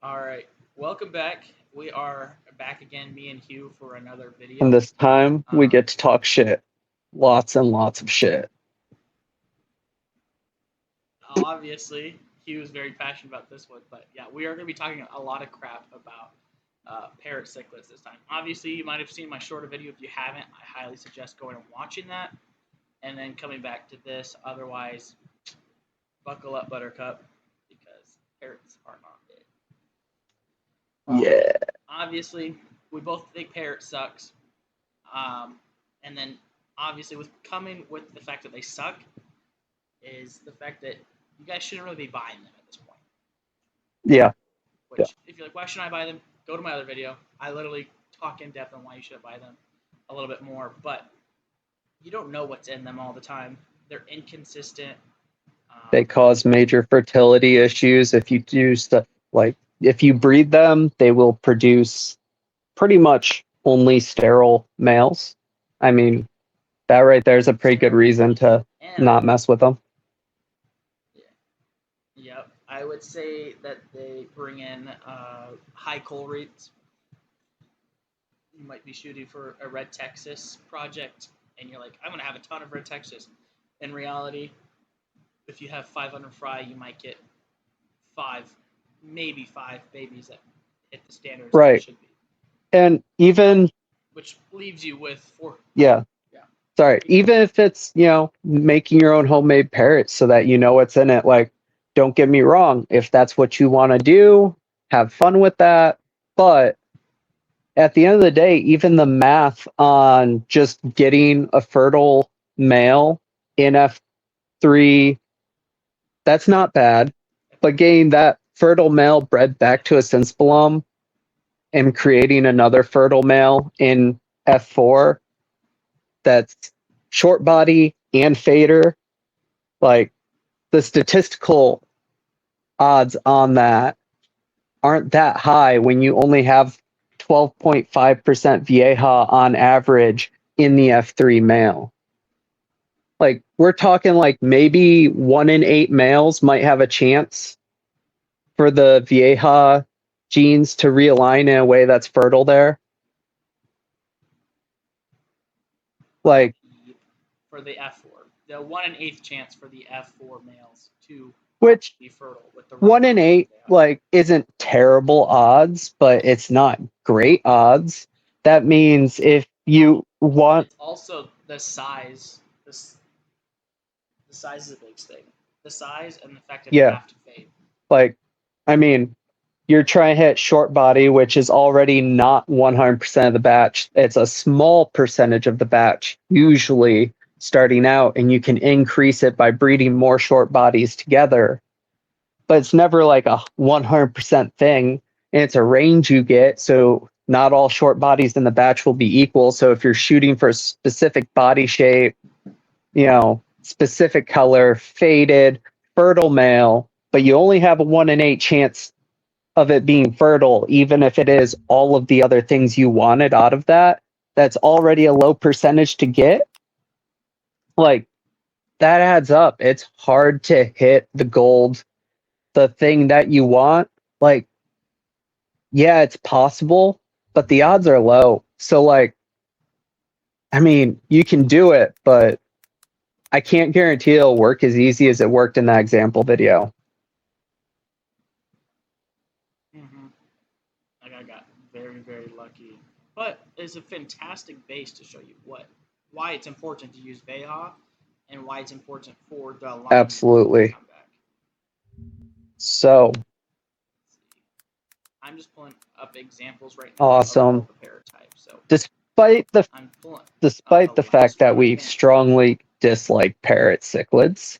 All right, welcome back. We are back again, me and Hugh, for another And video. this time we Um, get to talk shit. Lots and lots of shit. Obviously, Hugh is very passionate about this one, but yeah, we are going to be talking a lot of crap about parrot cichlids this time. Obviously, you might have seen my shorter video. If you haven't, I highly suggest going and watching that, and then coming back to this. Otherwise, buckle up, Buttercup, because parrots are not it. Yeah. Obviously, we both think parrot sucks. Um, and then obviously with coming with the fact that they suck is the fact that you guys shouldn't really be buying them at this point. Yeah. Yeah. Which, if you're like, why shouldn't I buy them? Go to my other video. I literally talk in depth on why you should buy them a little bit more. But you don't know what's in them all the time. They're inconsistent. They Um, cause major fertility issues if you do stuff like if you breed them, they will produce pretty much only sterile males. I mean, that right there is a pretty good reason to and not mess with them. yeah, yep, I would say that they bring in high coal rates. You might be shooting for a red Texas project, and you're like, I'm gonna have a ton of red Texas. In reality, if you have 500 fry, you might get five, maybe five babies that hit the standards that it Right. should be, And even which leaves you with four. yeah, Yeah, sorry, even if it's, making your own homemade parrots so that you know what's in it, like, don't get me wrong, if that's what you want to do, have fun with that. But at the end of the day, even the math on just getting a fertile male in F3, that's not bad. But getting that fertile male bred back to a synspelum and creating another fertile male in F4 that's short body and fader, like the statistical odds on that aren't that high when you only have 12.5% Vieja on average in the F3 male. Like, we're talking like maybe 1 in 8 males might have a chance for the Vieja genes to realign in a way that's fertile there. Like, for the F4, the 1 in 8th chance for the F4 males to which be fertile with the right one in genes that eight they have. like isn't terrible odds, but it's not great odds. That means if you want, It's also the size. The size is a big thing. The size and the fact that they yeah, have to fade. like, I mean, you're trying to hit short body, which is already not 100% of the batch. It's a small percentage of the batch, usually starting out, and you can increase it by breeding more short bodies together. But it's never like a 100% thing. And it's a range you get. So not all short bodies in the batch will be equal. So if you're shooting for a specific body shape, specific color, faded, fertile male, but you only have a 1 in 8 chance of it being fertile, even if it is all of the other things you wanted out of that, that's already a low percentage to get. Like, that adds up. It's hard to hit the gold, the thing that you want. Like, yeah, it's possible, but the odds are low. So, like, I mean, you can do it, but I can't guarantee it'll work as easy as it worked in that example video. Mm-hmm. Like I got very, very lucky. But it's a fantastic base to show you why it's important to use Veha and why it's important for the alignment to Absolutely. come back. So Let's see. I'm just pulling up examples right now of all awesome. the paratypes. So Despite the I'm pulling up the despite the fact last that one I we can. strongly dislike parrot cichlids,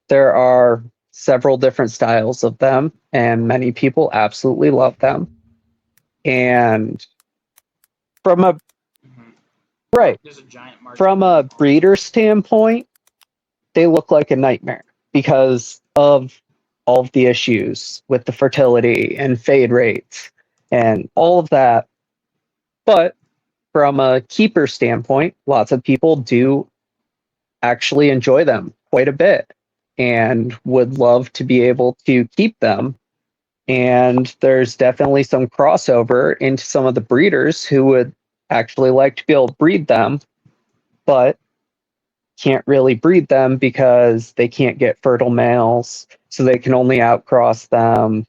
there are several different styles of them, and many people absolutely love them. And from a Mm-hmm. right, There's a giant from marsupial a on breeder standpoint, they look like a nightmare because of all of the issues with the fertility and fade rates and all of that. But from a keeper standpoint, lots of people do actually enjoy them quite a bit and would love to be able to keep them. And there's definitely some crossover into some of the breeders who would actually like to be able to breed them, but can't really breed them because they can't get fertile males, so they can only outcross them.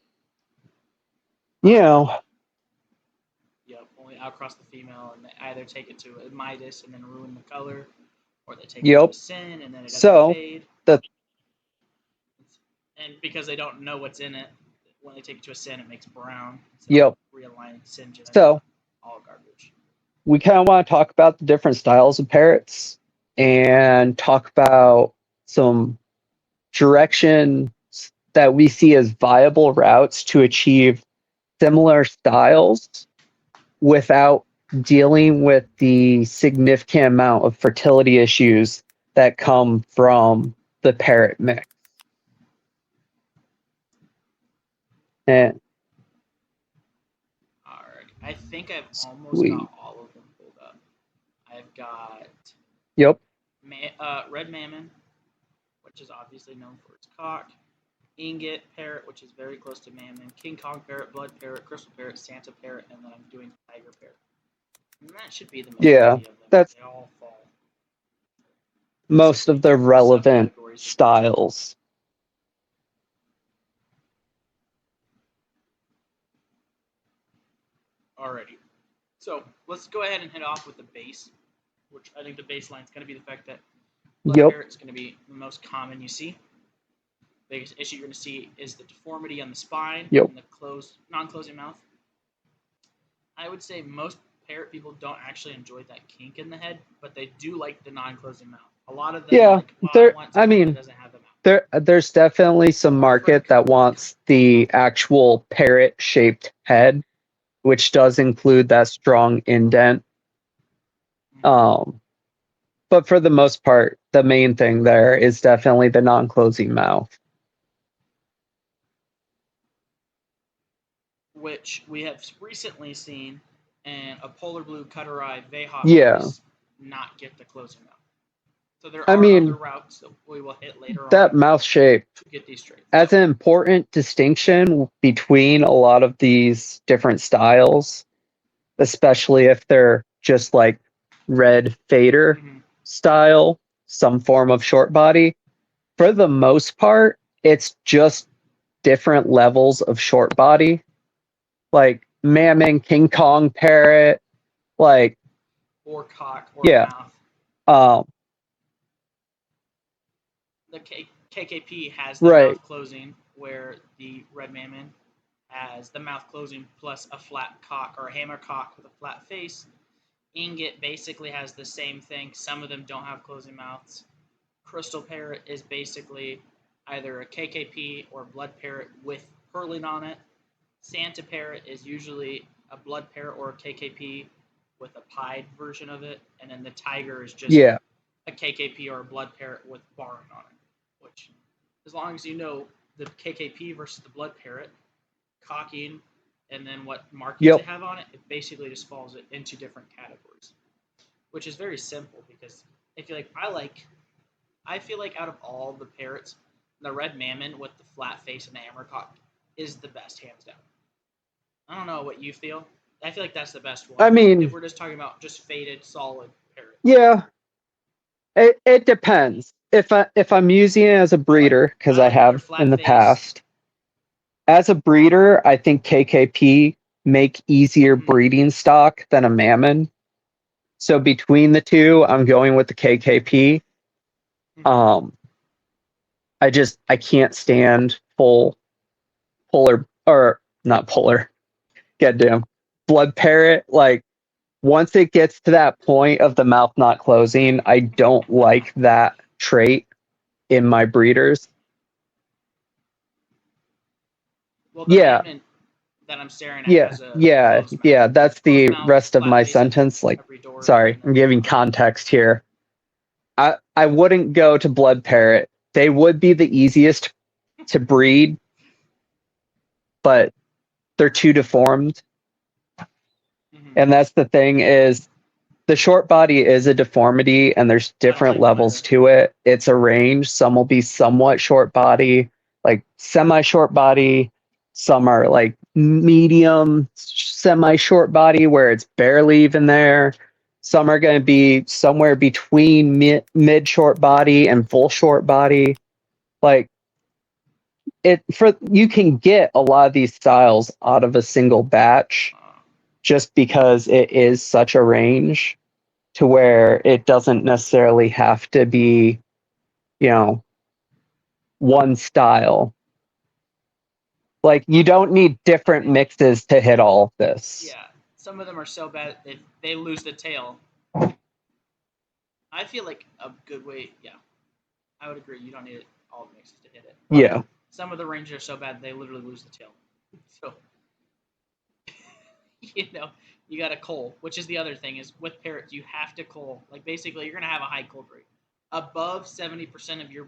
You know, Yep, only outcross the female, and they either take it to a Midas and then ruin the color, or they take it to yep. a Sin and then it doesn't So fade. the And because they don't know what's in it, when they take it to a Sin, it makes brown. So yep. realigning Sin genetics, So all garbage. we kind of want to talk about the different styles of parrots and talk about some directions that we see as viable routes to achieve similar styles without dealing with the significant amount of fertility issues that come from the parrot mix. And All right, I think I've almost we, got all of them pulled up. I've got yep, Red Mammon, which is obviously known for its cock. Ingot Parrot, which is very close to Mammon. King Kong Parrot, Blood Parrot, Crystal Parrot, Santa Parrot, and then I'm doing Tiger Parrot. And that should be the yeah, majority of them. that's They all fall. most of the relevant Subcategories. styles. Alrighty. So let's go ahead and hit off with the base, which I think the baseline is going to be the fact that Blood Yep. Parrot is going to be the most common you see. Biggest issue you're going to see is the deformity on the spine Yep. and the non-closing mouth. I would say most parrot people don't actually enjoy that kink in the head, but they do like the non-closing mouth. A lot of them, Yeah, are like, well, I mean, that doesn't have the mouth. there's definitely some market that wants the actual parrot-shaped head, which does include that strong indent. But for the most part, the main thing there is definitely the non-closing mouth. Which we have recently seen in a polar blue cutter eye Vahot Yeah. not get the closing mouth. So there I are mean, other routes that we will hit later that on mouth shape to get these traits. as an important distinction between a lot of these different styles, especially if they're just like red fader style, some form of short body. For the most part, it's just different levels of short body, like Mammon, King Kong Parrot, like or cock or yeah. mouth. The KKP has the right. mouth closing, where the Red Mammon has the mouth closing plus a flat cock or a hammer cock with a flat face. Ingot basically has the same thing. Some of them don't have closing mouths. Crystal Parrot is basically either a KKP or Blood Parrot with purling on it. Santa Parrot is usually a Blood Parrot or a KKP with a pied version of it. And then the Tiger is just a KKP or a Blood Parrot with barring on it. Which, as long as you know the KKP versus the Blood Parrot, cocking, and then what markings they have on it, it basically just falls it into different categories. Which is very simple because I feel like out of all the parrots, the Red Mammon with the flat face and the hammer cock is the best, hands down. I don't know what you feel. I feel like that's the best one. I mean, if we're just talking about just faded, solid parrot. Yeah, it depends. If I'm using it as a breeder, because I have in the past, as a breeder, I think KKP make easier breeding stock than a Mammon. So between the two, I'm going with the KKP. I can't stand polar or not polar. Goddamn, Blood Parrot. Like once it gets to that point of the mouth not closing, I don't like that trait in my breeders. Well, the Mammon that I'm staring at has a that's the mouth, rest of my sentence. Like, sorry, I'm giving context here. I wouldn't go to Blood Parrot. They would be the easiest to breed, but they're too deformed. And that's the thing is the short body is a deformity and there's different levels to it. It's a range. Some will be somewhat short body, like semi short body. Some are like medium, semi-short body where it's barely even there. Some are going to be somewhere between mid-short body and full short body. Like you can get a lot of these styles out of a single batch just because it is such a range to where it doesn't necessarily have to be, one style. Like you don't need different mixes to hit all of this. Yeah, some of them are so bad they lose the tail. I feel like a good way. Yeah, I would agree. You don't need all the mixes to hit it. But Yeah. Some of the ranges are so bad they literally lose the tail. So you got to cull, which is the other thing is with parrots you have to cull. Like basically you're gonna have a high cull rate, above 70% of your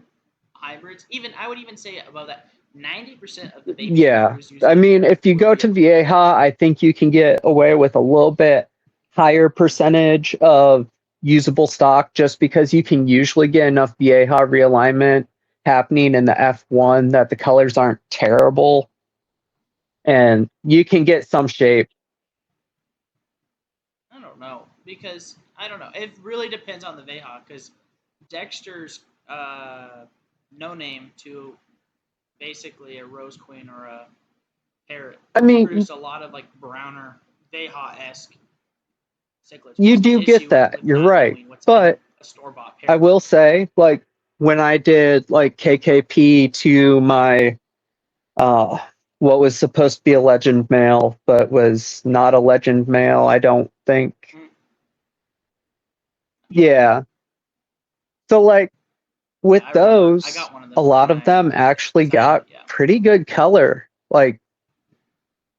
hybrids. Even I would even say above that. 90% of the baby hybrids. I mean, if you go to Vieja, I think you can get away with a little bit higher percentage of usable stock just because you can usually get enough Vieja realignment happening in the F1 that the colors aren't terrible. And you can get some shape. I don't know because I don't know. It really depends on the Veja because Dexter's no name to basically a Rose Queen or a Parrot. I mean, produce a lot of like browner Veja-esque cichlids. You do get that. You're right. But I will say, like, when I did like KKP to my what was supposed to be a legend male, but was not a legend male, I don't think. Yeah. So like with those, a lot of them actually got pretty good color, like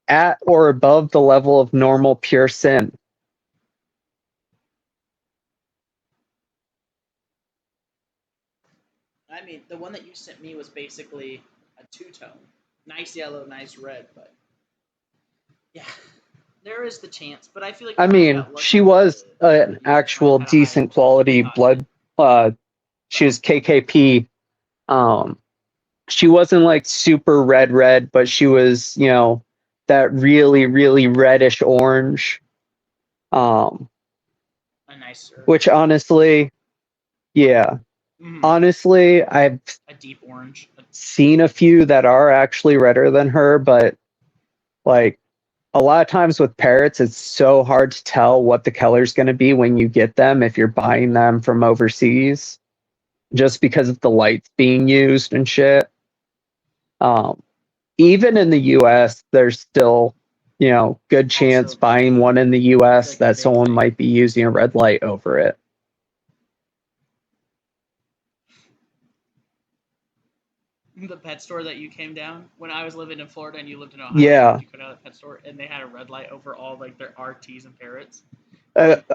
at or above the level of normal pure sin. I mean, the one that you sent me was basically a two-tone. Nice yellow, nice red, but yeah, there is the chance. But I feel like I mean, she was an actual decent quality blood. She was KKP. She wasn't like super red, but she was, that really, really reddish orange. A nice. Which honestly, yeah. Mm-hmm. Honestly, I've a deep orange. Seen a few that are actually redder than her, but like a lot of times with parrots, it's so hard to tell what the color's going to be when you get them if you're buying them from overseas, just because of the lights being used and shit. Even in the U.S., there's still, good chance also, buying one in the U.S. Like that someone might be using a red light over it. The pet store that you came down when I was living in Florida and you lived in Ohio. Yeah. You could out of the pet store and they had a red light over all like their RTs and parrots.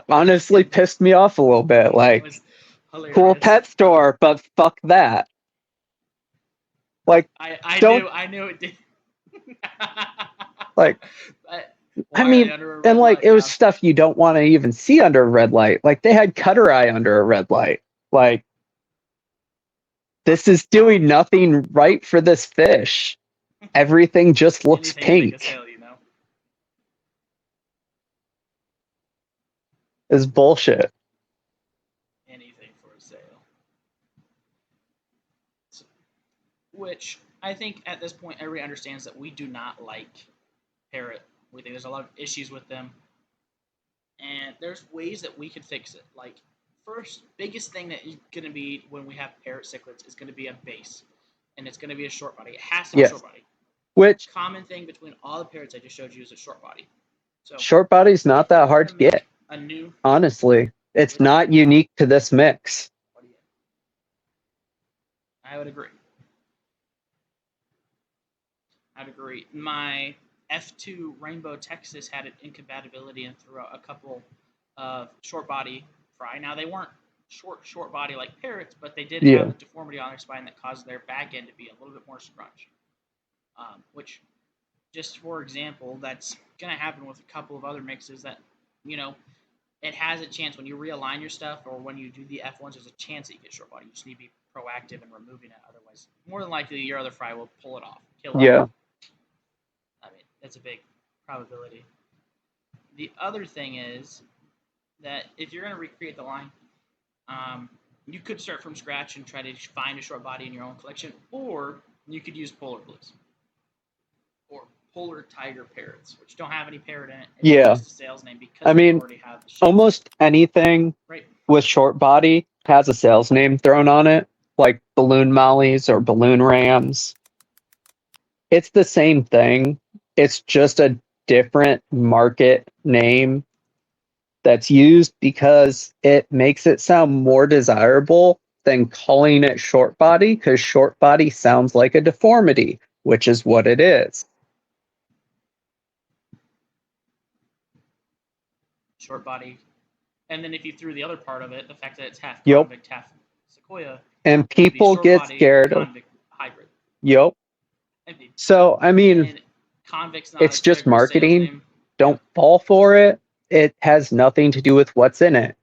Honestly, pissed me off a little bit. Like, cool pet store, but fuck that. Like, I knew it did. Like, I mean, and like it was stuff you don't want to even see under a red light. Like they had cutter eye under a red light. Like, this is doing nothing right for this fish. Everything just looks pink. Sale, It's bullshit. Anything for a sale. Which I think at this point everybody understands that we do not like Parrot. We think there's a lot of issues with them. And there's ways that we could fix it. Like, first, biggest thing that is going to be when we have Parrot cichlids is going to be a base. And it's going to be a short body. It has to be a short body. Which common thing between all the parrots I just showed you is a short body. So short body's not that hard to get. Honestly, it's not unique to this mix. I would agree. I'd agree. My F2 Rainbow Texas had an incompatibility and threw out a couple of short body fry. Now they weren't short body like parrots, but they did have a deformity on their spine that caused their back end to be a little bit more scrunched. Which, just for example, that's going to happen with a couple of other mixes that, it has a chance when you realign your stuff or when you do the F1s, there's a chance that you get short body. You just need to be proactive in removing it. Otherwise, more than likely, your other fry will pull it off, kill it off. That's a big probability. The other thing is that if you're going to recreate the line, you could start from scratch and try to find a short body in your own collection, or you could use polar blues or polar tiger parrots, which don't have any parrot in it. It's Yeah. just a sales name because I they mean, already have the shape. almost anything Right. with short body has a sales name thrown on it, like balloon mollies or balloon rams. It's the same thing. It's just a different market name that's used because it makes it sound more desirable than calling it short body, because short body sounds like a deformity, which is what it is. Short body. And then if you threw the other part of it, the fact that it's half Yep. convict, half sequoia, And it would be people short get body scared of. convict hybrid. Yep. So, I mean, And convict's not it's a just good sales marketing. name. Don't fall for it. It has nothing to do with what's in it.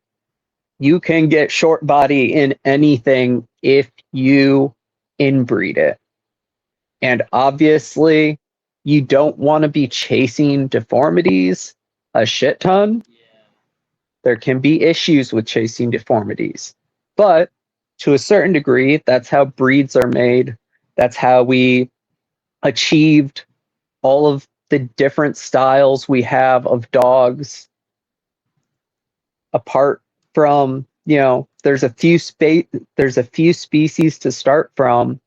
You can get short body in anything if you inbreed it. And obviously, you don't want to be chasing deformities a shit ton. Yeah. There can be issues with chasing deformities. But to a certain degree, that's how breeds are made. That's how we achieved all of the different styles we have of dogs. Apart from, there's a few species to start from,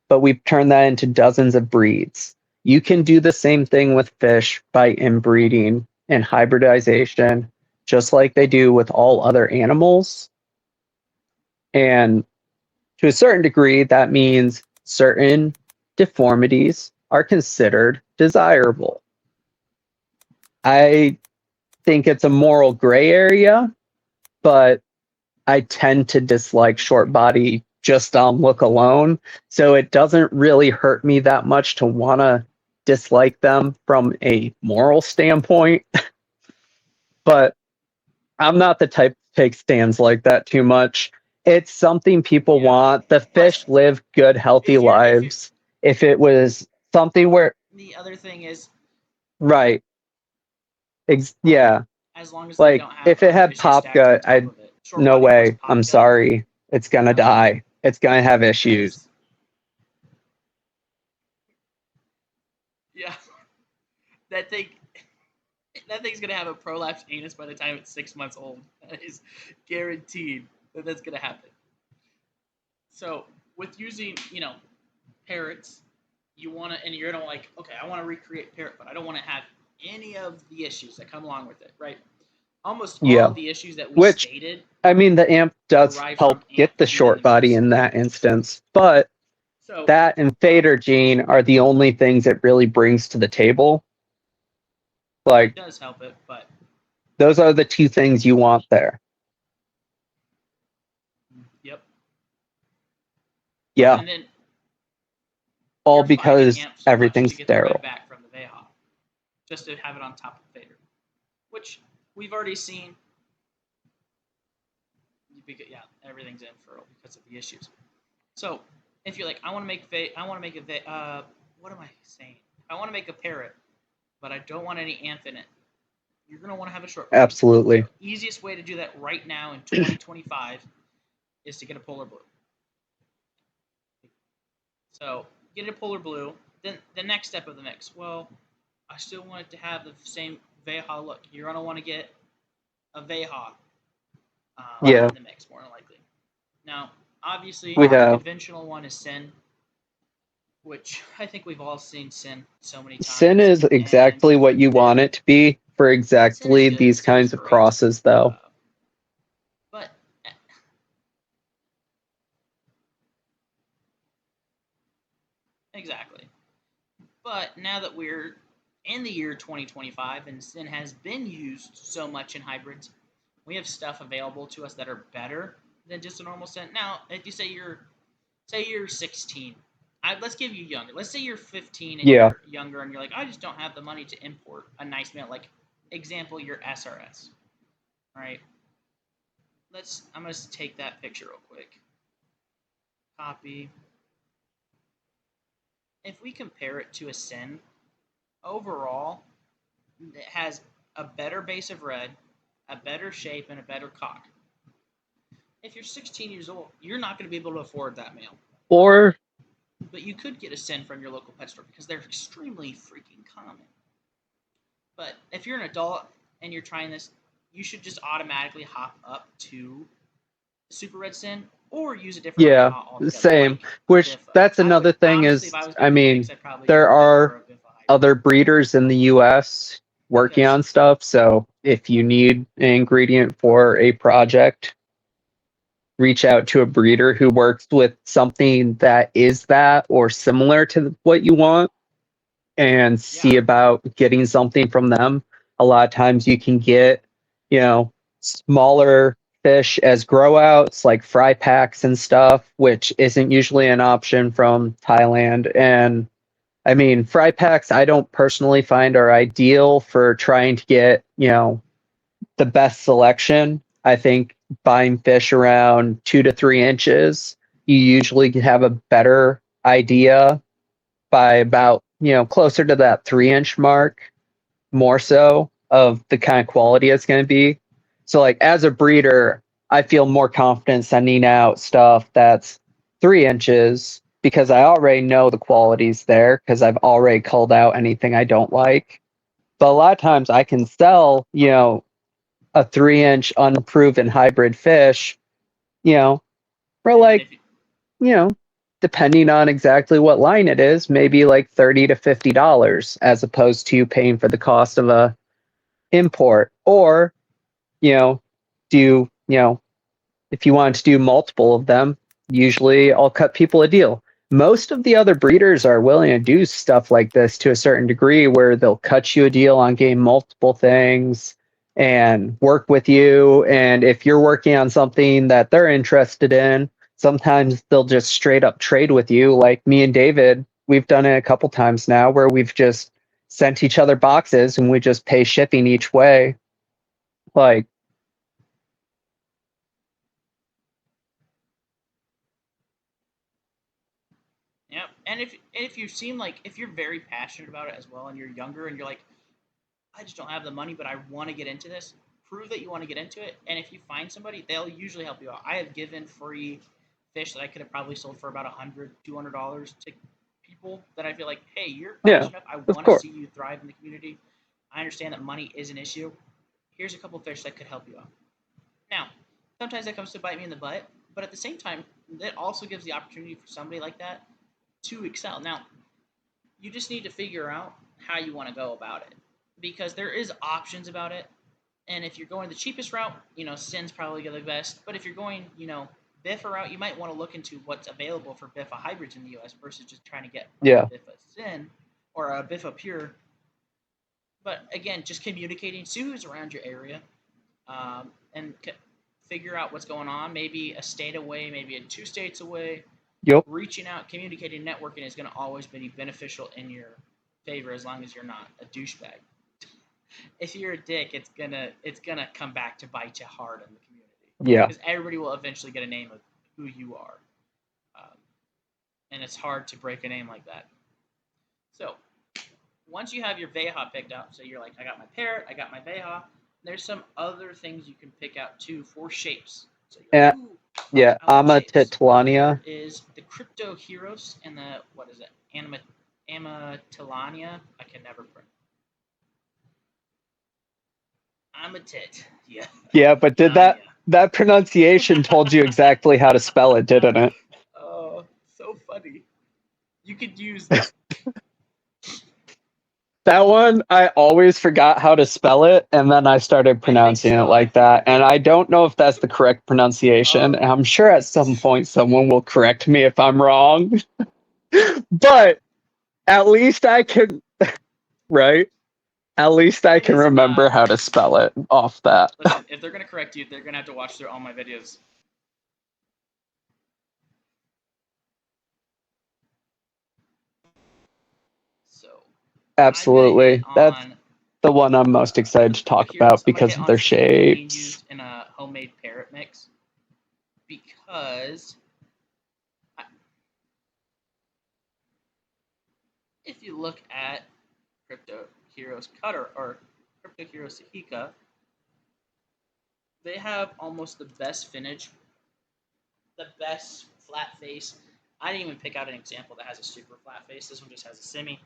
but we've turned that into dozens of breeds. You can do the same thing with fish by inbreeding and hybridization, just like they do with all other animals. And to a certain degree, that means certain deformities are considered desirable. I think it's a moral gray area, but I tend to dislike short body just on look alone. So it doesn't really hurt me that much to want to dislike them from a moral standpoint. But I'm not the type to take stands like that too much. It's something people want. The fish live good, healthy lives. If it was something where. The other thing is. Right. Yeah. As long as they Like, don't have if it had pop gut, no way. I'm sorry. It's going to die. It's going to have issues. Yeah. That thing's going to have a prolapsed anus by the time it's 6 months old. That is guaranteed that's going to happen. So, with using, parrots, you want to, and you're going to like, okay, I want to recreate parrot, but I don't want to have any of the issues that come along with it, right? Almost all of the issues that we stated. I mean, the AMP does help get the short body in that instance, but that and fader gene are the only things it really brings to the table. Like, it does help it, but those are the two things you want there. Yep. Yeah. And then all because everything's sterile. Back from the Veha, just to have it on top of fader, which we've already seen. Yeah, everything's infertile because of the issues. So if you're like, I want to make what am I saying? I want to make a parrot, but I don't want any AMP in it. You're gonna want to have a short body. Absolutely. So easiest way to do that right now in 2025 is to get a polar blue. So get a polar blue. Then the next step of the mix. Well, I still want it to have the same Veha look. You're gonna want to get a Veha in the mix, more than likely. Now, obviously, the conventional one is Sin, which I think we've all seen Sin so many times. Sin is exactly what you want it to be for exactly these kinds of crosses, though. But exactly. But now that we're in the year 2025 and Sin has been used so much in hybrids, we have stuff available to us that are better than just a normal Sin. Now, if you say you're 16, let's give you younger. Let's say you're 15 and you're younger, and you're like, I just don't have the money to import a nice male. Like, example, your SRS. All right. I'm gonna take that picture real quick. Copy. If we compare it to a Sin, overall, it has a better base of red, a better shape, and a better cock. If you're 16 years old, you're not going to be able to afford that male. Or But you could get a sin from your local pet store because they're extremely freaking common. But if you're an adult and you're trying this, you should just automatically hop up to Super Red Sin or use a different yeah, Biffa altogether. same. Like Which Biffa. that's I would another thing honestly, is, if I was I going to pick a mix, mean, I'd probably go there with Biffa or are a Biffa hybrid. other breeders in the US working Because on stuff. So if you need an ingredient for a project, reach out to a breeder who works with something that is that or similar to what you want and yeah, see about getting something from them. A lot of times you can get, you know, smaller fish as grow outs like fry packs and stuff, which isn't usually an option from Thailand. And I mean, fry packs, I don't personally find are ideal for trying to get, the best selection. I think buying fish around 2 to 3 inches, you usually have a better idea by about, closer to that 3 inch mark, more so of the kind of quality it's going to be. So, like, as a breeder, I feel more confident sending out stuff that's 3 inches because I already know the quality's there because I've already culled out anything I don't like. But a lot of times I can sell, a 3 inch unproven hybrid fish, you know, for and then like, if you, you know, depending on exactly what line it is, maybe like $30 to $50 as opposed to paying for the cost of a import. Or, you know, do, if you want to do multiple of them, usually I'll cut people a deal. Most of the other breeders are willing to do stuff like this to a certain degree where they'll cut you a deal on getting multiple things and work with you. And if you're working on something that they're interested in, sometimes they'll just straight up trade with you. Like me and David, we've done it a couple times now where we've just sent each other boxes and we just pay shipping each way. Like, yeah, and if you seem like if you're very passionate about it as well, and you're younger, and you're like, I just don't have the money, but I want to get into this. Prove that you want to get into it, and if you find somebody, they'll usually help you out. I have given free fish that I could have probably sold for about $100, $200 to people that I feel like, hey, you're yeah, passionate. I of want to course. see you thrive in the community. I understand that money is an issue. Here's a couple fish that could help you out. Now, sometimes that comes to bite me in the butt, but at the same time, that also gives the opportunity for somebody like that to excel. Now, you just need to figure out how you want to go about it because there is options about it. And if you're going the cheapest route, Sin's probably the best. But if you're going, Biffa route, you might want to look into what's available for Biffa hybrids in the U.S. versus just trying to get like a Yeah. Biffa Sin or a Biffa Pure. But again, just communicating, see who's around your area, and figure out what's going on. Maybe a state away, maybe 2 states away. Yep. Reaching out, communicating, networking is going to always be beneficial in your favor as long as you're not a douchebag. If you're a dick, it's gonna come back to bite you hard in the community Yeah. because everybody will eventually get a name of who you are, um, and it's hard to break a name like that. So once you have your Veha picked out, so you're like, I got my parrot, I got my Veha. There's some other things you can pick out too for shapes. So you're And like, ooh, yeah, I like shapes. There Amatitlania. is the Crypto Heroes and the what is it? Amatilania. I can never print. Amatit. Yeah. Yeah, but did that Tanya. that pronunciation told you exactly how to spell it, didn't it? Oh, so funny. You could use. That one, I always forgot how to spell it, and then I started I think pronouncing it so. I like think. that. And I don't know if that's the correct pronunciation. Oh, And I'm sure at some point someone will correct me if I'm wrong. But at least I can, right? At least I it can is. remember how to spell it off that. Listen, if they're gonna correct you, they're gonna have to watch through all my videos. So I'm gonna hit Absolutely. That's on the one I'm most the excited to crypto talk heroes. about I'm gonna because hit of on their some of them being shapes. used in a homemade parrot mix because I, if you look at Crypto Heroes Cutter or Crypto Heroes Sahika, they have almost the best finish, the best flat face. I didn't even pick out an example that has a super flat face. This one just has a semi.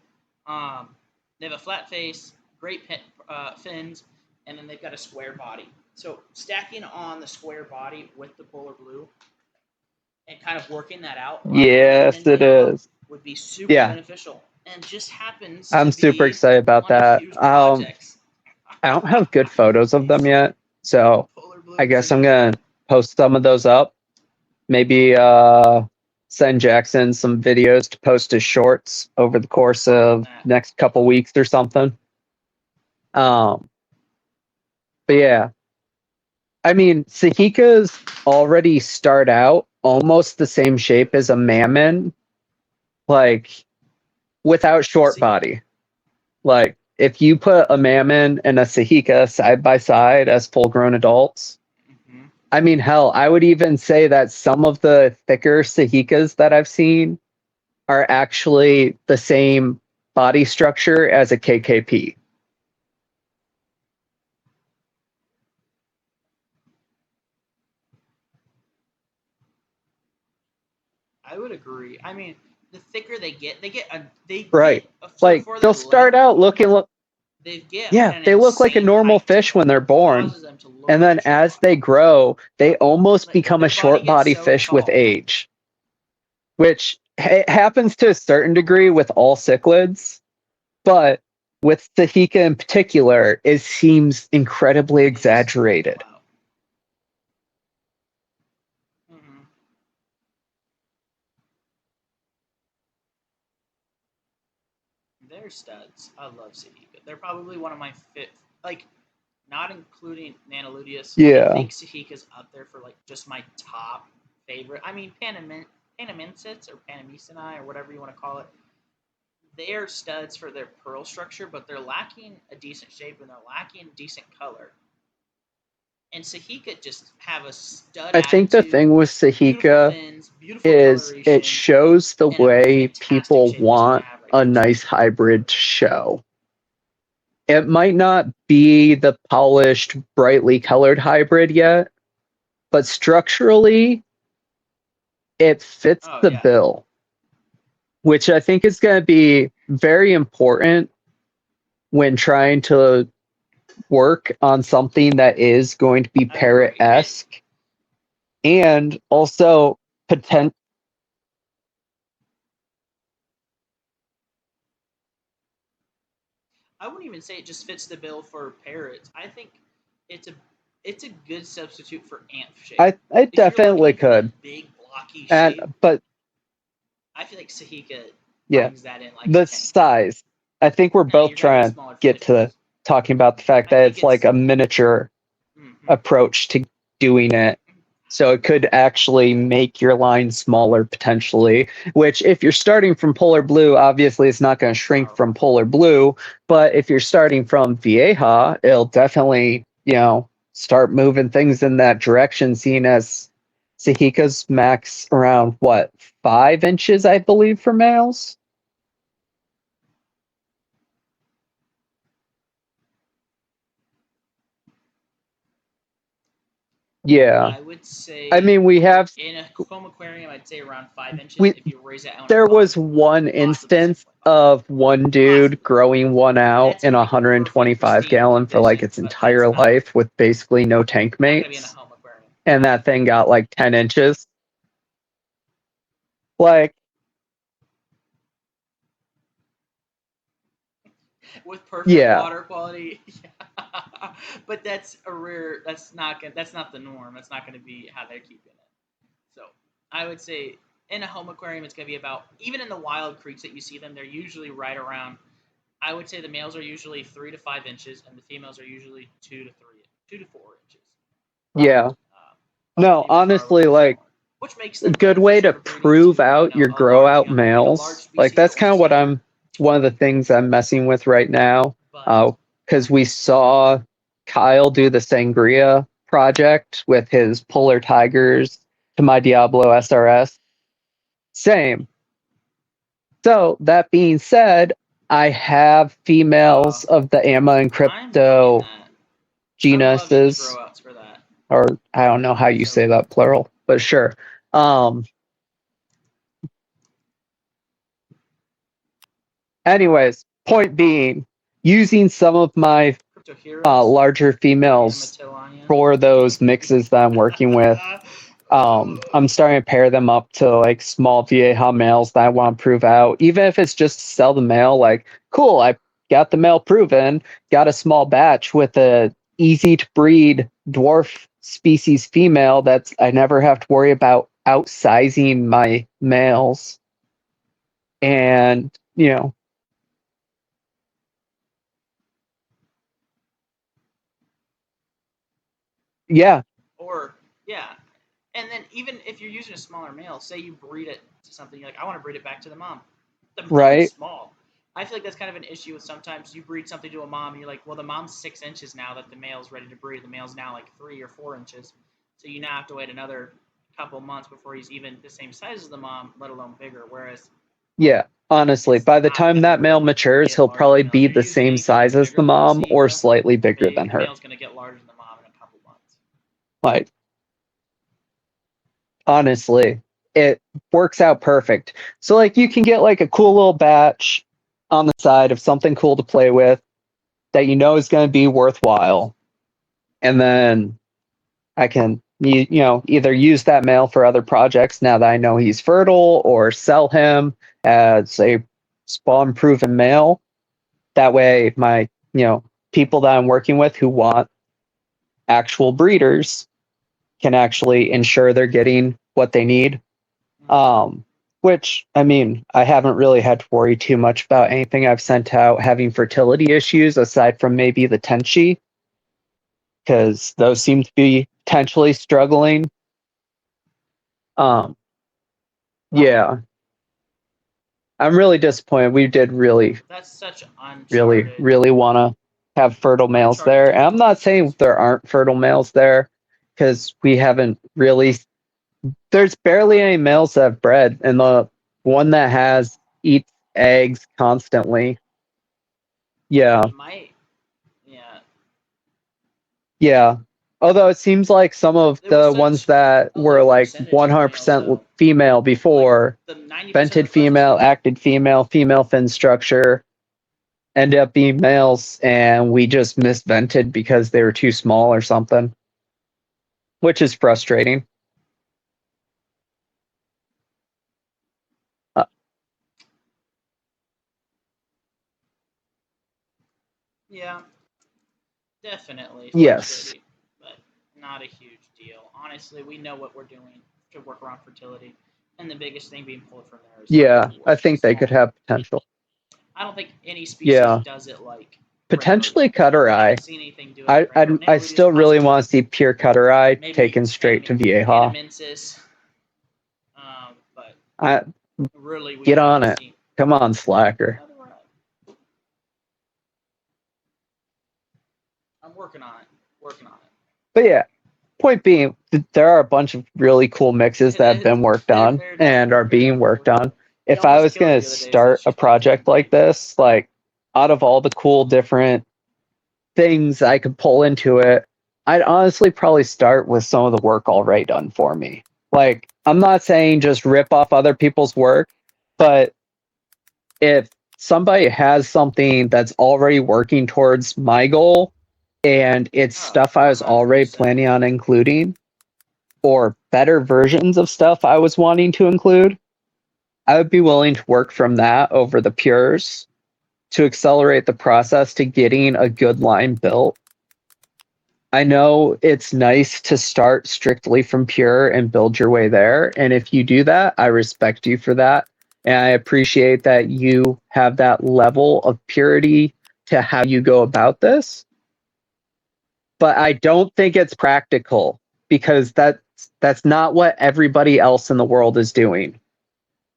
They have a flat face, great fins, and then they've got a square body. So stacking on the square body with the polar blue and kind of working that out while Yes, it is. would be super Yeah, beneficial. And just happens I'm to super be excited about one of that. Hughes' projects. I don't have good photos of them yet, so Polar blue I and guess I'm Sahika. gonna post some of those up. Maybe send Jackson some videos to post as shorts over the course of next couple weeks or something. But yeah, I mean, Sahikas already start out almost the same shape as a mammon, like without short body. Like if you put a mammon and a Sahika side by side as full grown adults, I mean, hell, I would even say that some of the thicker Sahikas that I've seen are actually the same body structure as a KKP. I would agree. I mean, the thicker they get, Right. Like they'll start out looking yeah, they look like a normal fish when they're born. And then as they grow, they almost become a short body fish with age. Which happens to a certain degree with all cichlids, but with Sahika in particular, it seems incredibly exaggerated. Wow. Mm-hmm. They're studs. I love Sahika. They're probably one of my like, not including Nanaludius. Yeah. I think Sahika's up there for like just my top favorite. I mean, Panamensits or Panamesini or whatever you want to call it. They are studs for their pearl structure, but they're lacking a decent shape and they're lacking decent color. And Sahika just have a stud. I think the thing with Sahika is it shows the way people want a nice hybrid to show. It might not be the polished, brightly colored hybrid yet, but structurally, it fits the bill, which I think is going to be very important when trying to work on something that is going to be parrot-esque and also potential. I wouldn't even say it just fits the bill for parrots. I think it's a good substitute for ant shape. I definitely could. Big blocky shape. But I feel like Sahika brings that in like the size. I think we're both trying to get to talking about the fact that it's like a miniature approach to doing it. So it could actually make your line smaller potentially, which if you're starting from polar blue, obviously it's not going to shrink from polar blue. But if you're starting from Vieja, it'll definitely, start moving things in that direction, seeing as Sahika's max around, 5 inches, I believe, for males? Yeah. I would say. I mean, we have in a home aquarium. I'd say around 5 inches. If you raise it out. There was one instance of one dude growing one out in a 125-gallon for like its entire life with basically no tank mates, and that thing got like 10 inches. Like, with perfect water quality. But that's a rare. That's not the norm. That's not going to be how they're keeping it. So I would say in a home aquarium, it's going to be about, even in the wild creeks that you see them, they're usually right around. I would say the males are usually 3 to 5 inches, and the females are usually 2 to 4 inches. Yeah. No, honestly, like, which makes a good way to prove out your grow out males. Like, that's kind of what one of the things I'm messing with right now. Because we saw Kyle do the Sangria project with his polar tigers to my Diablo SRS. Same. So, that being said, I have females of the Amma and I'm digging Crypto that. I'm loving the genuses, grow outs for that. or I don't know how you say that plural, but sure. Anyways, point being, using some of my Crypto heroes. larger females for those mixes that I'm working with. I'm starting to pair them up to like small Vieja males that I want to prove out. Even if it's just to sell the male, like, cool, I got the male proven, got a small batch with a easy to breed dwarf species female that's I never have to worry about outsizing my males. And, yeah, Or yeah, and then even if you're using a smaller male, say you breed it to something, you're like, I want to breed it back to the mom. The mom is right. small. I feel like that's kind of an issue with sometimes you breed something to a mom, and you're like, well, the mom's 6 inches now that the male's ready to breed. The male's now like 3 or 4 inches, so you now have to wait another couple months before he's even the same size as the mom, let alone bigger. Whereas Yeah, honestly, it's by the not time going to that male really matures, get he'll larger probably than males. be If you're the using same anything size as the bigger than a mom or zebra, slightly bigger than the her. male's going to get larger than the mom in a couple months. Like, honestly, it works out perfect. So, like, you can get like a cool little batch on the side of something cool to play with that you know is going to be worthwhile. And then I can, either use that male for other projects now that I know he's fertile or sell him as a spawn proven male. That way, my, people that I'm working with who want actual breeders can actually ensure they're getting what they need. Which, I mean, I haven't really had to worry too much about anything I've sent out having fertility issues aside from maybe the Tenchi, because those seem to be potentially struggling. Yeah, I'm really disappointed. We did really, That's such really, uncharted, really want to have fertile males uncharted there. And I'm not territory. saying there aren't fertile males there, because we haven't really. There's barely any males that have bred, and the one that has eats eggs constantly. Yeah, It might, yeah. yeah. Although it seems like some of There was the ones such that a were low like percentage of males, 100% though. female Like before, the 90% of vented the collections we female, get. acted female, female fin structure, end up being males, and we just misvented because they were too small or something, which is frustrating. Uh, Yeah, definitely yes. frustrating, but not a huge deal. Honestly, we know what we're doing to work around fertility, and the biggest thing being pulled from there is Yeah, I dwarfs, think they small could have dwarfs. potential. I don't think any species Yeah. does it like Potentially regularly. cutter I eye. haven't seen anything do it like regular. I Nanoreduce, still really possibly. want to see pure cutter eye Maybe taken straight to Vieja. Panamensis, but I really we get on haven't it. seen. Come on, slacker. I'm working on it. Working on it. But yeah, point being, there are a bunch of really cool mixes that have been worked on They're and are very being worked cool. on. They If I almost was killed her going to the other day, so start a she's probably feeling project like great. this, like out of all the cool different things I could pull into it, I'd honestly probably start with some of the work already done for me. Like, I'm not saying just rip off other people's work, but if somebody has something that's already working towards my goal and it's Oh, stuff I was already 100%. planning on including, or better versions of stuff I was wanting to include, I would be willing to work from that over the pures to accelerate the process to getting a good line built. I know it's nice to start strictly from pure and build your way there. And if you do that, I respect you for that. And I appreciate that you have that level of purity to how you go about this. But I don't think it's practical because that's not what everybody else in the world is doing.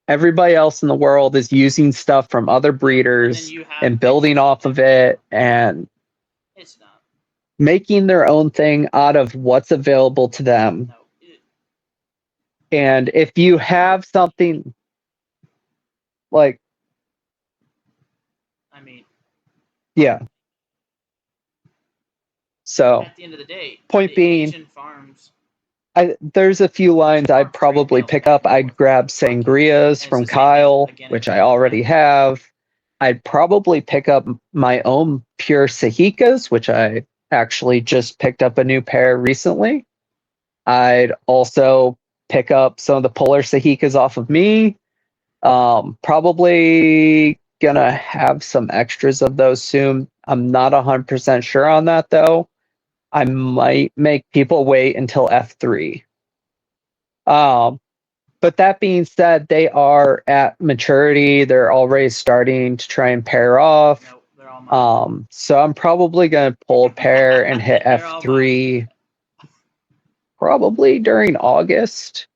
Everybody else in the world is using stuff from other And then breeders you have and building mixes that off of it and it's not. making their own thing out of what's available to them. No. And if you have something like, Yeah. So, At the end of the day, point the being, Asian farms there's a few lines I'd probably pick up. I'd grab sangrias from Kyle, which I already have. I'd probably pick up my own pure Sahikas, which I actually just picked up a new pair recently. I'd also pick up some of the polar Sahikas off of me. Probably gonna have some extras of those soon. I'm not 100% sure on that though. I might make people wait until F3. Um, but that being said, they are at maturity. They're already starting to try and pair off. Nope, they're all mine. So I'm probably gonna pull a pair and hit They're all F3 probably during August.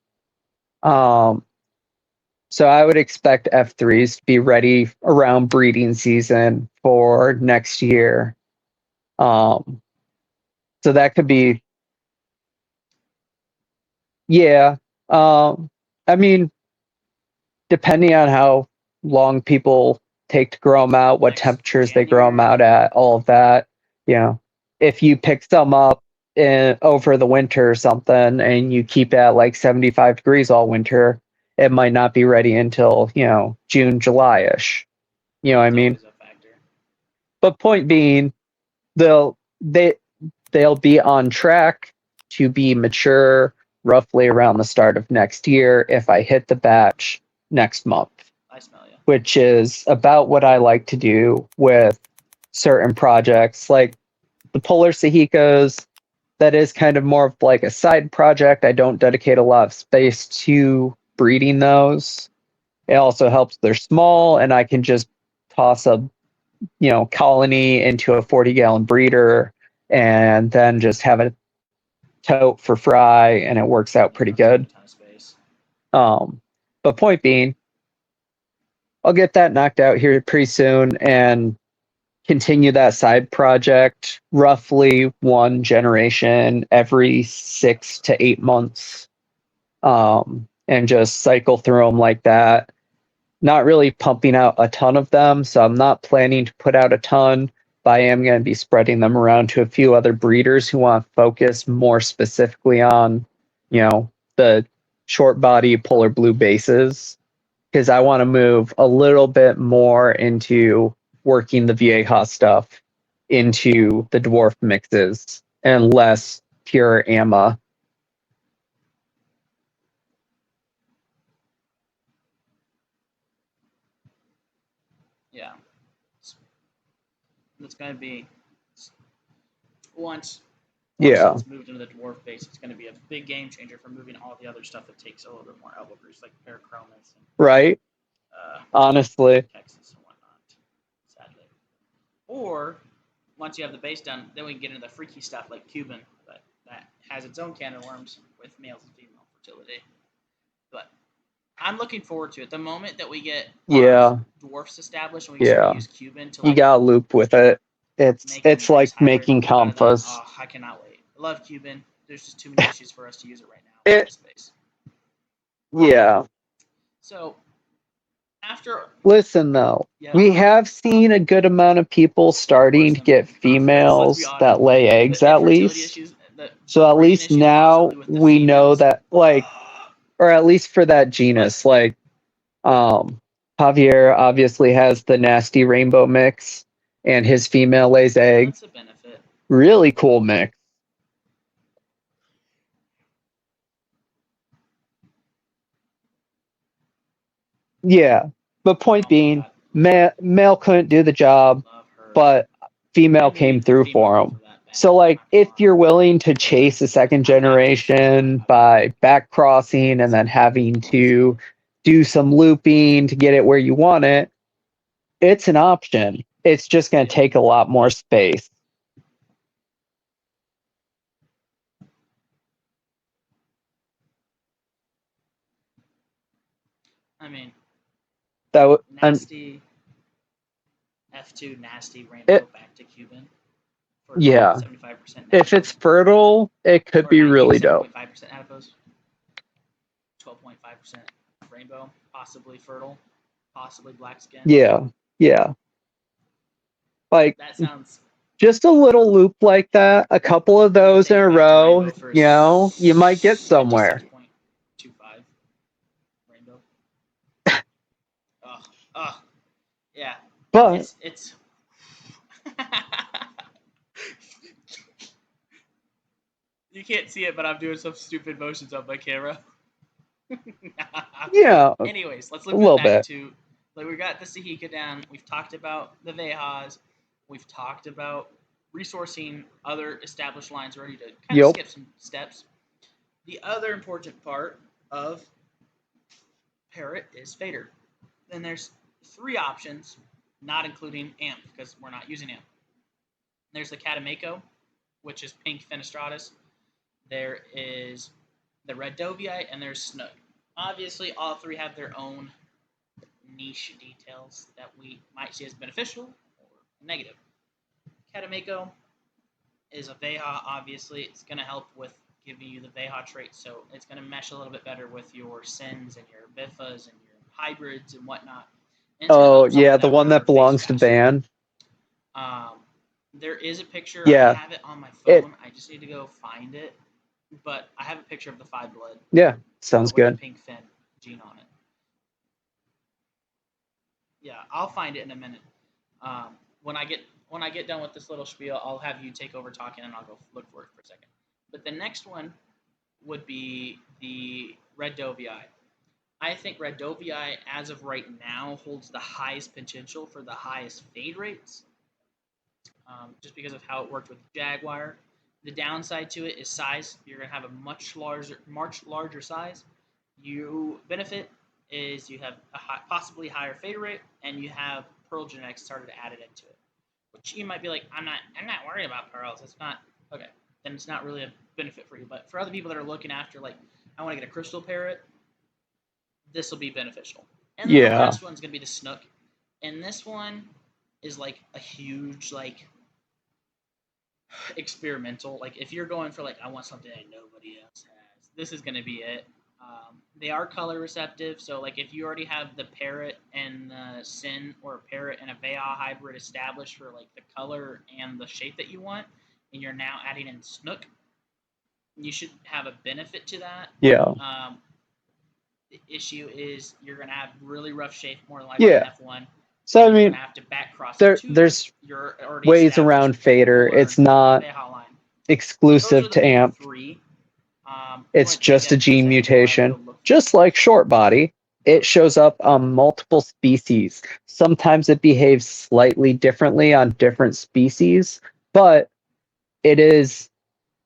So I would expect F3s to be ready around breeding season for next year. So that could be, yeah. I mean, depending on how long people take to grow them out, what Next temperatures they grow them January. out at, all of that. You know, if you pick some up over the winter or something and you keep it at like 75 degrees all winter, it might not be ready until, June, July-ish. You know what I It's mean? always a factor. But point being, they'll they they'll be on track to be mature roughly around the start of next year if I hit the batch next month, I smell you. which is about what I like to do with certain projects like the Polar Sahikos. That is kind of more of like a side project. I don't dedicate a lot of space to breeding those. It also helps they're small and I can just toss a colony into a 40-gallon breeder and then just have a tote for fry and it works out pretty good. A ton of space. But point being, I'll get that knocked out here pretty soon and continue that side project roughly one generation every 6 to 8 months, and just cycle through them like that. Not really pumping out a ton of them, so I'm not planning to put out a ton, but I am going to be spreading them around to a few other breeders who want to focus more specifically on, the short body polar blue bases, because I want to move a little bit more into working the Vieja stuff into the dwarf mixes and less pure AMA. Yeah. It's going to be once Yeah. it's moved into the dwarf base, it's going to be a big game changer for moving all the other stuff that takes a little bit more elbow grease, like Parachromas and Right. Honestly. Texas and whatnot. Sadly. Or once you have the base done, then we can get into the freaky stuff like Cuban, but that has its own can of worms with males and female fertility. But I'm looking forward to it. The moment that we get dwarfs established and we can start to use Cuban to you gotta loop with it. make It's like making compas. Oh, I cannot wait. I love Cuban. There's just too many issues for us to use it right now in this space. Yeah. So after listen though, we have seen a good amount of people starting to get females that lay eggs at least. So at least now we know that, like, or at least for that genus, like Javier obviously has the nasty rainbow mix and his female lays eggs. That's a benefit. Really cool mix. Yeah, but point being, male couldn't do the job, but female came through for him. So, like, if you're willing to chase a second generation by back crossing and then having to do some looping to get it where you want it, it's an option. It's just going to take a lot more space. I mean, that nasty F2 nasty rainbow back to Cuban. Yeah. 75% if it's fertile, it could be really dope. 7.5% adipose, 12.5% rainbow, possibly fertile, possibly black skin. Yeah. Like, That sounds. just a little loop like that, a couple of I'm gonna those take in it a back to row, rainbow for you know, you might get somewhere. 56.25 rainbow. Oh, oh, yeah. But It's. You can't see it, but I'm doing some stupid motions on my camera. yeah, a Anyways, let's loop it little back bit. to like we got the Sahika down. We've talked about the Vehas. We've talked about resourcing other established lines already to kind of Yep. skip some steps. The other important part of Parrot is Fader. Then there's three options, not including Amp because we're not using Amp. There's the Catamako, which is pink Fenestratus. There is the red Dovii, and there's Snook. Obviously, all three have their own niche details that we might see as beneficial or negative. Catamako is a Veha, obviously. It's going to help with giving you the Veha trait, so it's going to mesh a little bit better with your Sins and your Bifas and your hybrids and whatnot. And it's going to Oh, help some yeah, of the that one that river face belongs to faster. Van. There is a picture. I Yeah, have it on my it. phone. I just need to go find it. But I have a picture of the Five Blood Yeah, sounds with the good. pink fin gene on it. Yeah, I'll find it in a minute. When I get done with this little spiel, I'll have you take over talking, and I'll go look for it for a second. But the next one would be the Red Dovii. I think Red Dovii, as of right now, holds the highest potential for the highest fade rates, just because of how it worked with Jaguar. The downside to it is size. You're going to have a much larger size. You benefit is you have a possibly higher fade rate, and you have Pearl genetics started added into it. Which you might be like, I'm not worried about pearls. It's not okay. Then it's not really a benefit for you. But for other people that are looking after, like, I want to get a crystal parrot, this will be beneficial. And then the Yeah. last one's gonna be the snook, and this one is like a huge like experimental. Like if you're going for like I want something that nobody else has, this is gonna be it. They are color receptive, so like if you already have the parrot and the sin or a parrot and a Veha hybrid established for like the color and the shape that you want, and you're now adding in snook, you should have a benefit to that. Yeah. The issue is you're gonna have really rough shape more than likely Yeah. in F1. So I And you're mean, gonna have to back cross it to there's your already ways established around Fader. core It's not Veha line. Those are exclusive the to big AMP. three. You It's want to take just a a gene second while I go mutation. look for Just like short body, it shows up on multiple species. Sometimes it behaves slightly differently on different species, but it is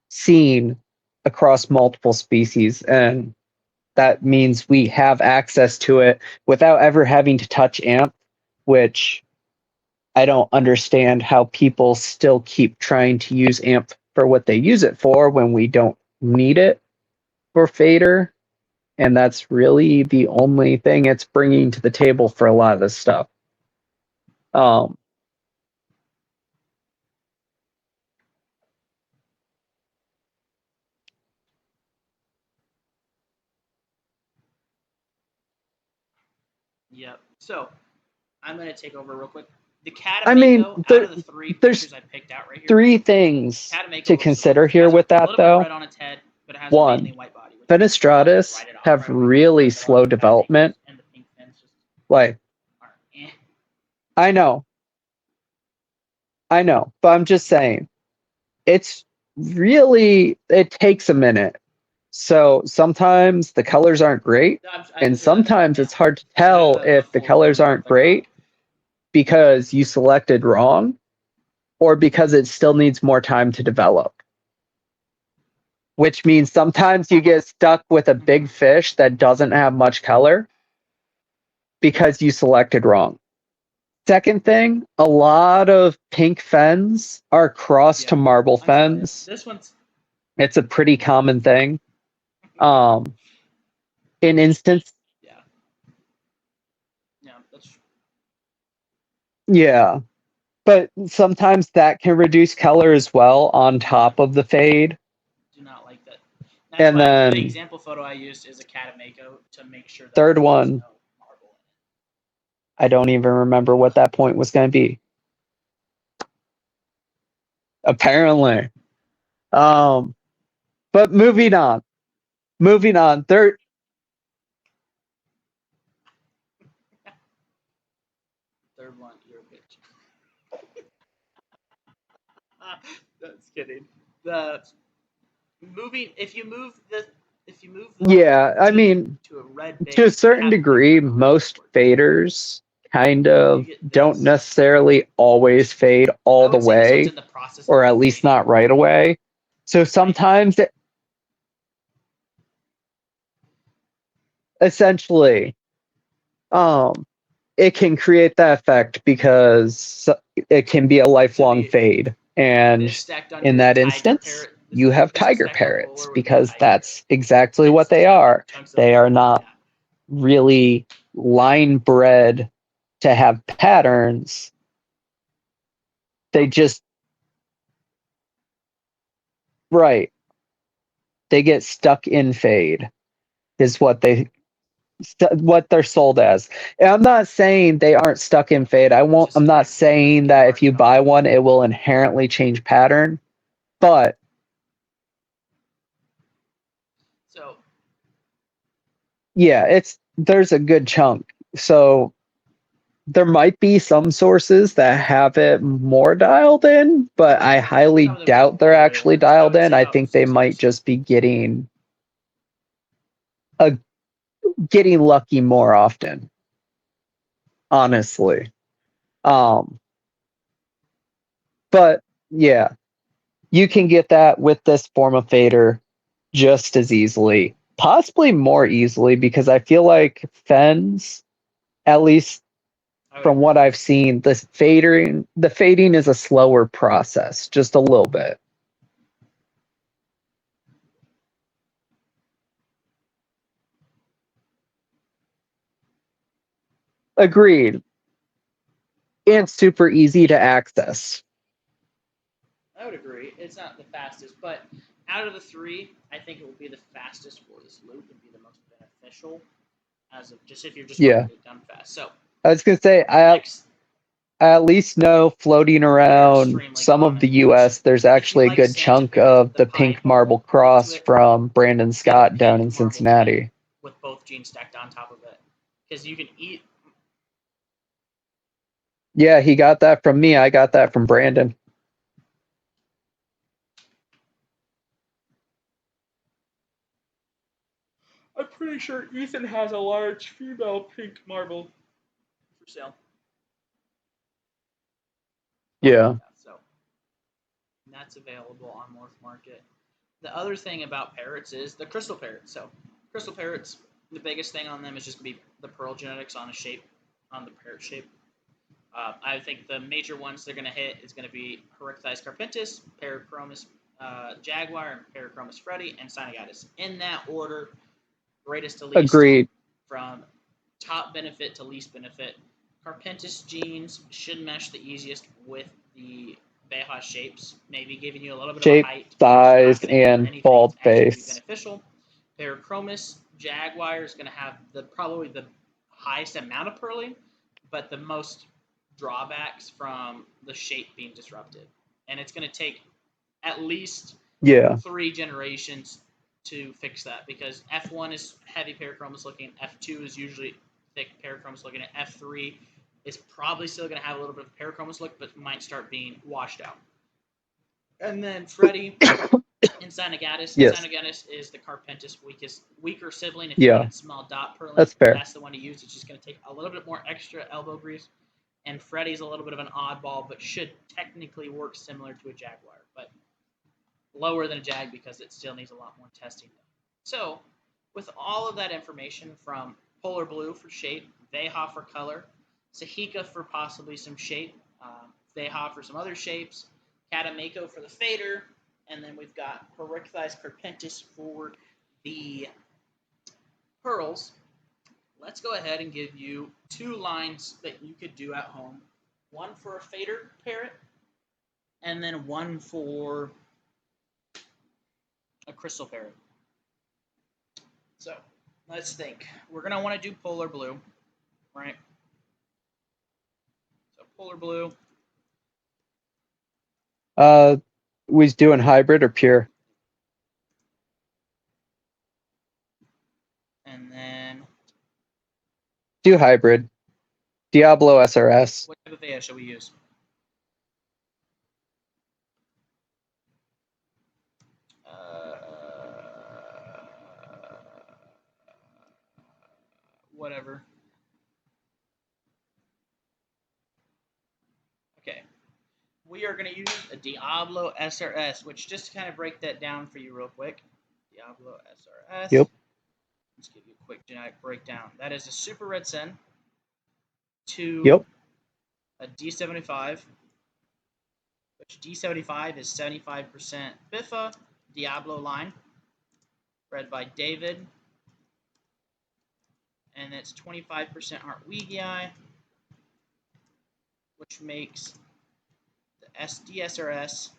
seen across multiple species, and that means we have access to it without ever having to touch AMP, which I don't understand how people still keep trying to use AMP for what they use it for when we don't need it for Fader. And that's really the only thing it's bringing to the table for a lot of this stuff. Um, Yep. So I'm gonna take over real quick. The I mean, Catamako, out of the three there's pictures I picked out right here, three things Catamako to looks the consider coolest. It here has with a that, little bit of though. red on its head, but it has a mainly One, white body, which is I'll just Fenestratus write it off have right away because really like a lot slow of the Catamakos development. and the pink fins just Like, aren't. I know, but I'm just saying, it's really, it takes a minute. So sometimes the colors aren't great, I and consider that the sometimes thumbnail. it's hard to Consider tell the if the full colors thumbnail aren't with the crop. great because you selected wrong or because it still needs more time to develop. Which means sometimes you get stuck with a big fish that doesn't have much color because you selected wrong. Second thing, a lot of pink fens are crossed to Yeah, marble I saw it. fens. This one's It's a pretty common thing. Um, in instance, yeah, yeah. That's yeah, but sometimes that can reduce color as well on top of the fade. do not like that. That's And why the then example photo I used is a Catamako to make sure that third there was one, no marble I don't even remember what that point was going to be. apparently. But moving on. Moving on. There Third one, you're a bitch. That's kidding. The moving if you move the yeah, I gene mean, to a red to a base, you certain have to do degree, something really most important. faders kind You of get don't this. necessarily always fade I all the would say this one's way, in the process or of at least fading, not right away. So right? sometimes, essentially, um, it can create that effect because it can be a So lifelong the fade. And this stacked on in your that tiger instance, parrot. you have This one tiger stacked on parrots polar would be a because tiger parrot. that's exactly what It's they are. chunks of They are yeah. not really line bred to have patterns. They just, right. They get stuck in fade is what they're sold as. And I'm not saying they aren't stuck in fade. I'm Just not mixing it with saying the that if art you buy color. one it will inherently change pattern, but So yeah, there's a good chunk. So there might be some sources that have it more dialed in, but I highly some of them go doubt they're all the way actually over. So I dialed would in. say I about think they might 60%. just be a getting lucky more often, honestly. Um, but yeah, you can get that with this form of fader just as easily, possibly more easily, because I feel like Fens, at least I would from agree. what I've seen, the fading is a slower process, just a little bit. Agreed. And super easy to access. I would agree. It's not the fastest, but out of the three, I think it will be the fastest for this loop and be the most beneficial as of just if you're just wanting Yeah. to get it done fast. So I was gonna say next, I at least know floating they're around extremely some of common. the US, there's If you actually a like good Santa chunk parrots with of the the pie pink marble bubble look to cross it, from Brandon get a Scott down pink in marble pie Cincinnati. with both genes stacked on top of it because you can eat. Yeah, he got that from me. I got that from Brandon. I'm pretty sure Ethan has a large female pink marble for sale. Yeah. Yeah, so that's available on Morph Market. The other thing about parrots is the crystal parrots. So crystal parrots, the biggest thing on them is just gonna be the pearl genetics on a shape, on the parrot shape. I think the major ones they're gonna hit is gonna be Hericthys carpentis, Parachromis jaguar, and Parachromis freddy, and Cynogatus. In that order, greatest to least, Agreed. from top benefit to least benefit. Carpentis genes should mesh the easiest with the Beja shapes, maybe giving you a little bit of a Shape, height, but it's not size, going to give you and any fades. bald Actually, going to be face. beneficial. Parachromis Jaguar is going to have probably the highest amount of purling, but the most drawbacks from the shape being disrupted, and it's going to take at least Yeah. 3 generations to fix that because F1 is heavy parachromis looking, F2 is usually thick parachromis looking, and F3 is probably still going to have a little bit of parachromis look, but might start being washed out. And then Freddy and Cynogatus. Yes. Cynogatus is the Carpentis weaker sibling. If you Yeah. wanted small dot purling, That's fair. that's the one to use. It's just going to take a little bit more extra elbow grease. And Freddy's a little bit of an oddball, but should technically work similar to a Jaguar. But lower than a Jag because it still needs a lot more testing done. So, with all of that information from Polar Blue for shape, Veha for color, Sahika for possibly some shape, Veha for some other shapes, Katamako for the fader, and then we've got Pericthys carpentis for the pearls. Let's go ahead and give you 2 lines that you could do at home. One for a fader parrot, and then one for a crystal parrot. So let's think. We're gonna want to do polar blue, right? So polar blue. Uh, we doing hybrid or pure? And then Do hybrid. Diablo SRS. what type of AI should we use? Whatever. Okay. We are going to use a Diablo SRS, which just to kind of break that down for you real quick. Diablo SRS. Yep. Let's give you a quick genetic breakdown. That is a super red sen to Yep. a D75, which D75 is 75% Biffa Diablo line, bred by David, and it's 25% Heart which makes the SDSRS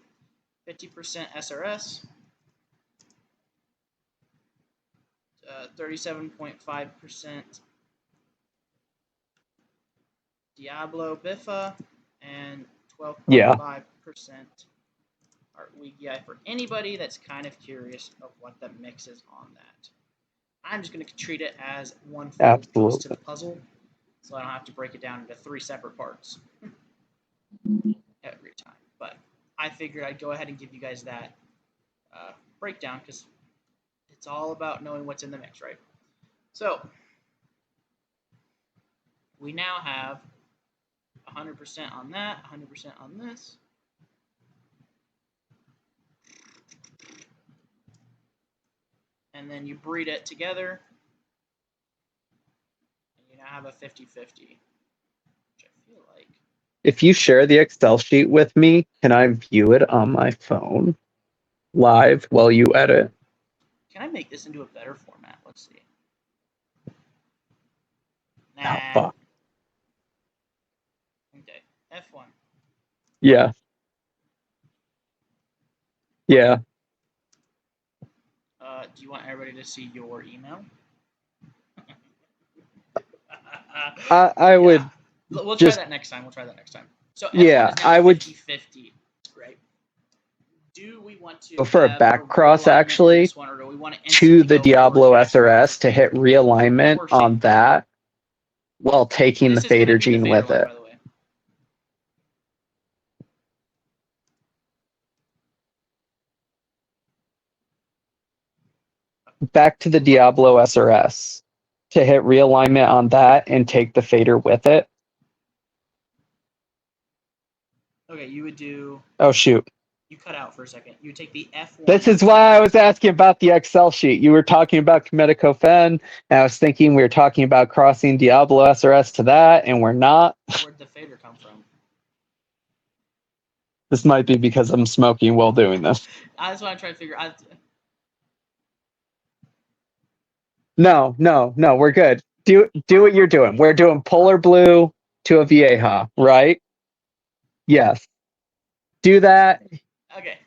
50% SRS, 37.5% Diablo Biffa, and 12.5% Heart for anybody that's kind of curious of what the mix is on that. I'm just going to treat it as one full piece to the puzzle, so I don't have to break it down into 3 separate parts every time. But I figured I'd go ahead and give you guys that breakdown because it's all about knowing what's in the mix, right? So we now have 100% on that, 100% on this. And then you breed it together, and you now have a 50-50, which I feel like. If you share the Excel sheet with me, can I view it on my phone live while you edit? Can I make this into a better format? Let's see. Oh, Nah. fuck. Okay, F1. Yeah. Yeah. Do you want everybody to see your email? I would. We'll just, try that next time. So F1 yeah, is now I would 50-50. Great. Do we want to go for a back cross actually one, or do we want to the Diablo SRS SRS to hit realignment on that while taking the fader gene with it? By the way. Back to the Diablo SRS to hit realignment on that and take the fader with it. Okay, you would do. Oh shoot. You cut out for a second. You would take the F1. This is why I was asking about the Excel sheet. You were talking about Comedico Fen, and I was thinking we were talking about crossing Diablo SRS to that, and we're not. Where'd the fader come from? This might be because I'm smoking while doing this. I just want to try to figure out. No, we're good. Do what you're doing. We're doing Polar Blue to a Vieja, right? Yes. Do that. Okay.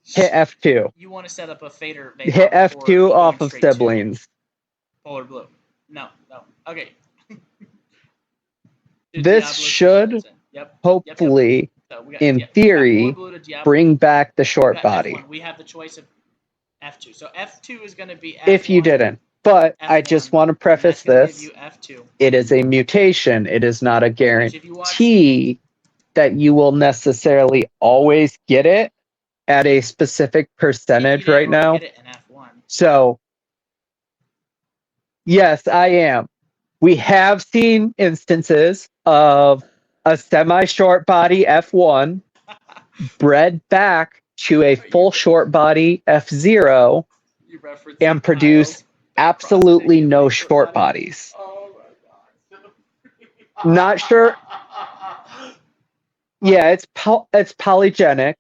Hit F2. You want to set up a fader. Hit F2 off of siblings. Polar Blue. No. Okay. This should hopefully, in theory, bring back the short body. F1. We have the choice of F2. So F2 is going to be F1. If you didn't. But F1, I just want to preface this. It is a mutation. It is not a guarantee that you will necessarily always get it at a specific percentage right now. Get it in F1. So, yes, I am. We have seen instances of a semi-short body F1 bred back to a full short body F0 and produce absolutely no short bodies. Oh my god. Not sure. Yeah, it's polygenic.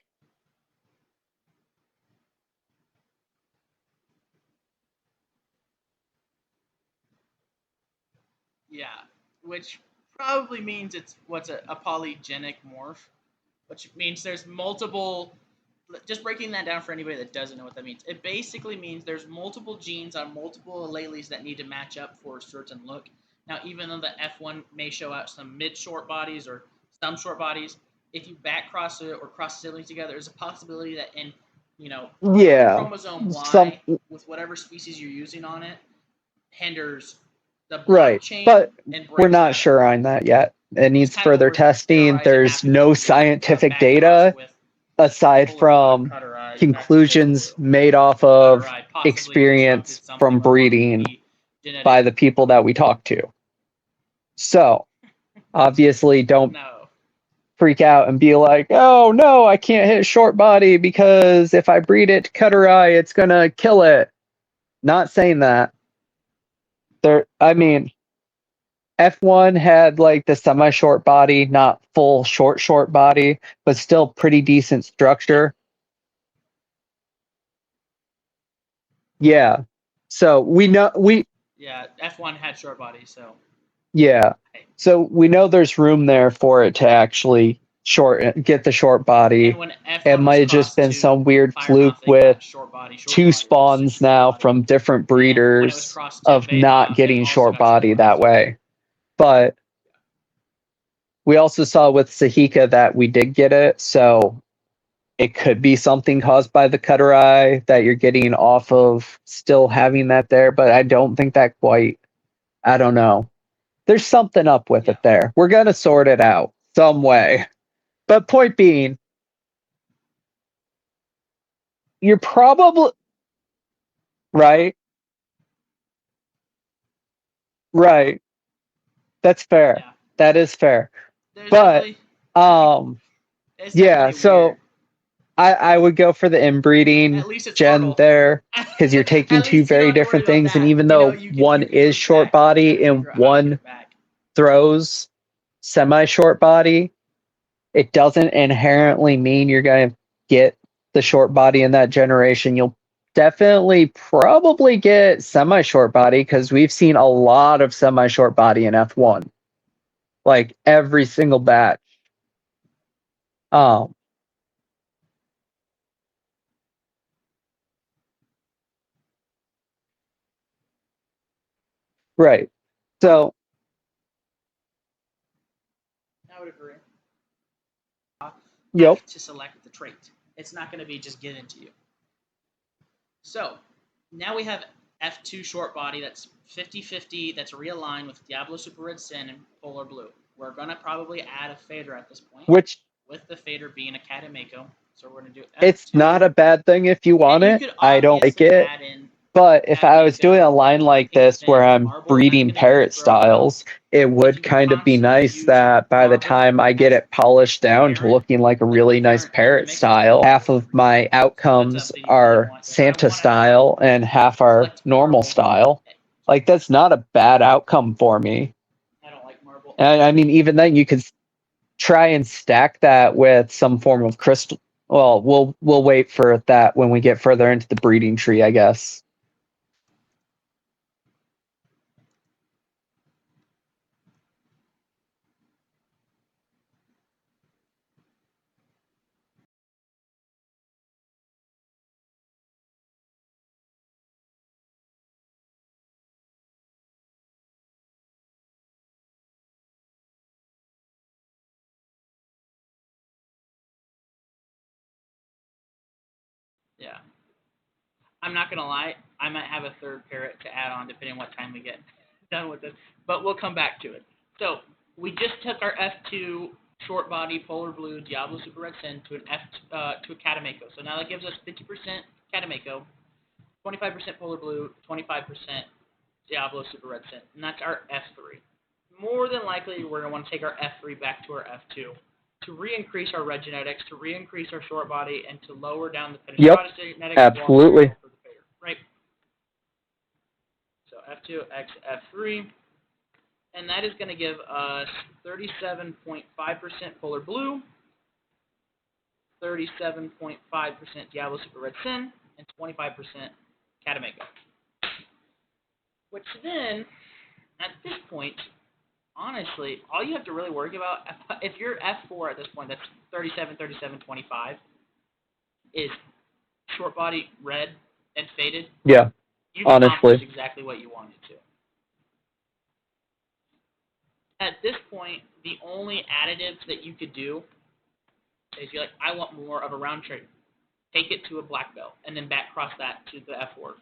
Yeah, which probably means it's what's a polygenic morph, which means there's multiple. Just breaking that down for anybody that doesn't know what that means, it basically means there's multiple genes on multiple alleles that need to match up for a certain look. Now, even though the F1 may show out some mid-short bodies or some short bodies, if you back cross it or cross siblings together, there's a possibility that in Yeah. chromosome Some Y with whatever species you're using on it hinders the right. blockchain But and we're breaks not sure metabolism. on that yet. It It's needs kind of what further we're testing. theorizing There's happened no when we scientific back crossed data with aside polar blue and from cutter eye, back to polar conclusions blue. made off And cutter of eye possibly experience constructed something from where one could breeding be genetic. by the people that we talk to. So, obviously, don't No. freak out and be like, oh no, I can't hit short body because if I breed it to cutter eye, it's gonna kill it. Not saying that. I mean, F1 had like the semi short body, not full short body, but still pretty decent structure. Yeah. So Yeah, F1 had short body, so yeah. hey. So we know there's room there for it to actually get the short body. And when It F1 was might have just crossed been to some weird fluke Firemouth, they with got short body, two or super spawns short now body. from different And when it was breeders crossed to of not Beta, they getting also short got short body body. that way. But we also saw with Sahika that we did get it, so it could be something caused by the cutter eye that you're getting off of still having that there, but I don't think that quite. I don't know. There's something up with Yeah. it there. We're gonna sort it out some way. But point being, you're probably right. Right. That's fair. Yeah. That is fair. There's But definitely um it's yeah, definitely weird. so I would go for the inbreeding At least it's gen fertile. there because you're taking At two least you don't very have to worry different about things, and that. even though one You can is look short back and try body to and figure out how to get one it back. throws semi short body, it doesn't inherently mean you're going to get the short body in that generation. You'll definitely probably get semi short body because we've seen a lot of semi short body in F1, like every single batch. Um, right. So, I would agree. yep. To select the trait. It's not going to be just given to you. So now we have F2 short body that's 50-50, that's realigned with Diablo Super Red Sin and Polar Blue. We're going to probably add a fader at this point, Which with the fader being a Katamako. So we're going to do it's F2. not a bad thing if you want And you it. could I don't like obviously it. add in But if I was doing Katamaka, a line like this where Kingspin, I'm Marble. That's breeding going to be the parrot throw now. styles, it If would you could kind of be constantly nice use that by the Marble time I get as it polished down to parent, looking like a like really nice parent and the parrot mix, that style, would be half really of freaking my cool. So that's outcomes something you are want. If I Santa want to have style and half are select normal Marble, style. Like, that's not a bad outcome for me. I don't like Marble. And I mean, even then, you could try and stack that with some form of crystal. Well, we'll wait for that when we get further into the breeding tree, I guess. Yeah. I'm not gonna lie, I might have a third parrot to add on depending on what time we get done with this, but we'll come back to it. So we just took our F2 short body polar blue Diablo Super Red Sin to an to a Katamako. So now that gives us 50% Katamako, 25% polar blue, 25% Diablo Super Red Sin, and that's our F3. More than likely, we're gonna want to take our F3 back to our F2 to re-increase our red genetics, to re-increase our short body, and to lower down the finished Yep, product genetics absolutely. for the fader, right? So F2 x F3, and that is going to give us 37.5% polar blue, 37.5% Diablo Super Red Sin, and 25% Katamako. Which then, at this point, honestly, all you have to really worry about, if you're F4 at this point, that's 37, 37, 25, is short body red and faded. Yeah, You've accomplished honestly. exactly what you wanted to. At this point, the only additives that you could do Is you're like, I want more of a round trip. Take it to a black belt, and then back cross that to the F4.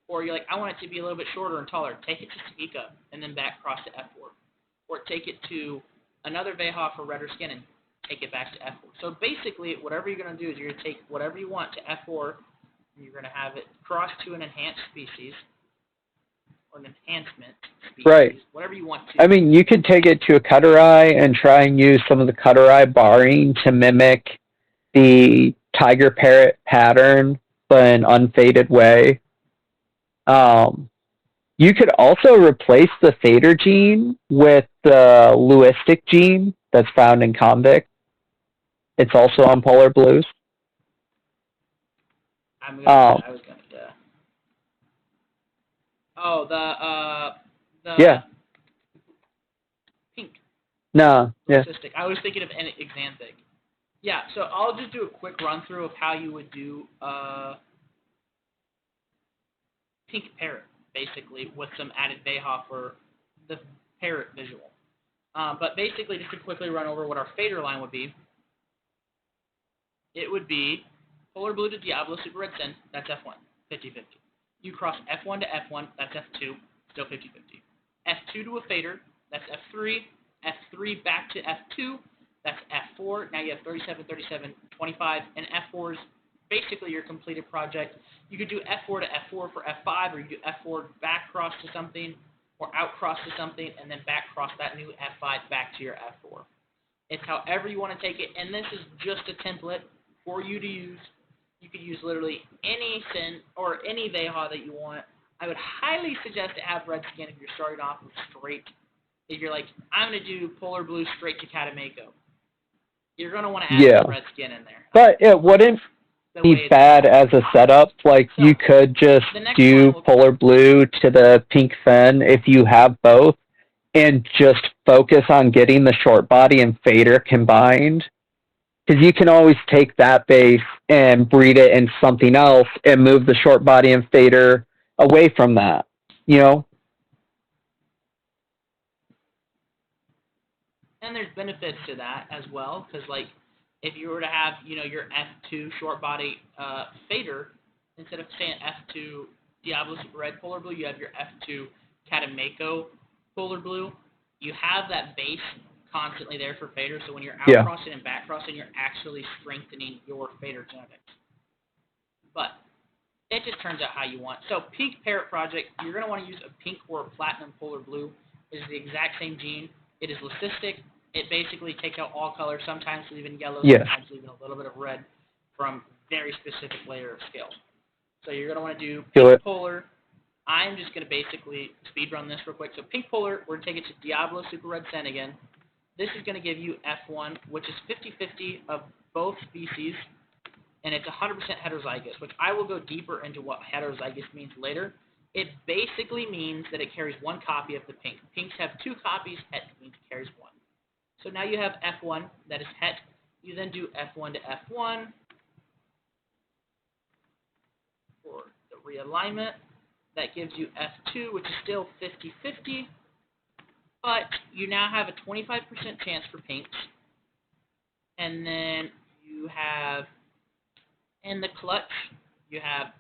Or you're like, I want it to be a little bit shorter and taller. Take it to Speaka, and then back cross to F4. Or take it to another Veha for redder skin and take it back to F4. So basically, whatever you're going to do is you're going to take whatever you want to F4, and you're going to have it cross to an enhanced species, or an enhancement species, Right. whatever you want to. I mean, you could take it to a cutter eye and try and use some of the cutter eye barring to mimic the tiger parrot pattern, but in an unfaded way. You could also replace the fader gene with the Lewistic gene that's found in convict. It's also on polar blues. I was gonna, yeah. Oh, the Yeah. pink. No, yeah. I was thinking of Xanthic. Yeah, so I'll just do a quick run through of how you would do pink parrot, basically, with some added Veha for the parrot visual. But basically, just to quickly run over what our fader line would be, it would be Polar Blue to Diablo Super Red Sin, that's F1, 50-50. You cross F1 to F1, that's F2, still 50-50. F2 to a fader, that's F3. F3 back to F2, that's F4. Now you have 37, 37, 25, and F4 is basically your completed project. You could do F4 to F4 for F5, or you do F4 back cross to something, or out cross to something, and then back cross that new F5 back to your F4. It's however you want to take it, and this is just a template for you to use. You could use literally any sin or any Veha that you want. I would highly suggest to have red skin if you're starting off with straight. If you're like, I'm going to do polar blue straight to Katamako, you're going to want to add some red skin in there. But it wouldn't be bad as a setup. Like, so, you could just do polar blue to the pink fin if you have both, and just focus on getting the short body and fader combined. Because you can always take that base and breed it in something else and move the short body and fader away from that, you know? And there's benefits to that as well, because, like, if you were to have, you know, your F2 short body fader, instead of saying F2 Diablo Super Red Polar Blue, you have your F2 Katamako Polar Blue. You have that base constantly there for fader, so when you're out crossing and back crossing, you're actually strengthening your fader genetics. But it just turns out how you want. So Pink Parrot Project, you're going to want to use a pink or a platinum polar blue. It is the exact same gene. It is leucistic. It basically takes out all colors, sometimes leaving yellow, sometimes leaving a little bit of red from very specific layer of scale. So you're going to want to do pink polar. I'm just going to basically speed run this real quick. So pink polar, we're going to take it to Diablo Super Red Sen again. This is going to give you F1, which is 50-50 of both species, and it's 100% heterozygous, which I will go deeper into what heterozygous means later. It basically means that it carries one copy of the pink. Pinks have two copies, het means it carries one. So now you have F1, that is het. You then do F1 to F1 for the realignment. That gives you F2, which is still 50-50. But you now have a 25% chance for pinks. And then you have, in the clutch, you have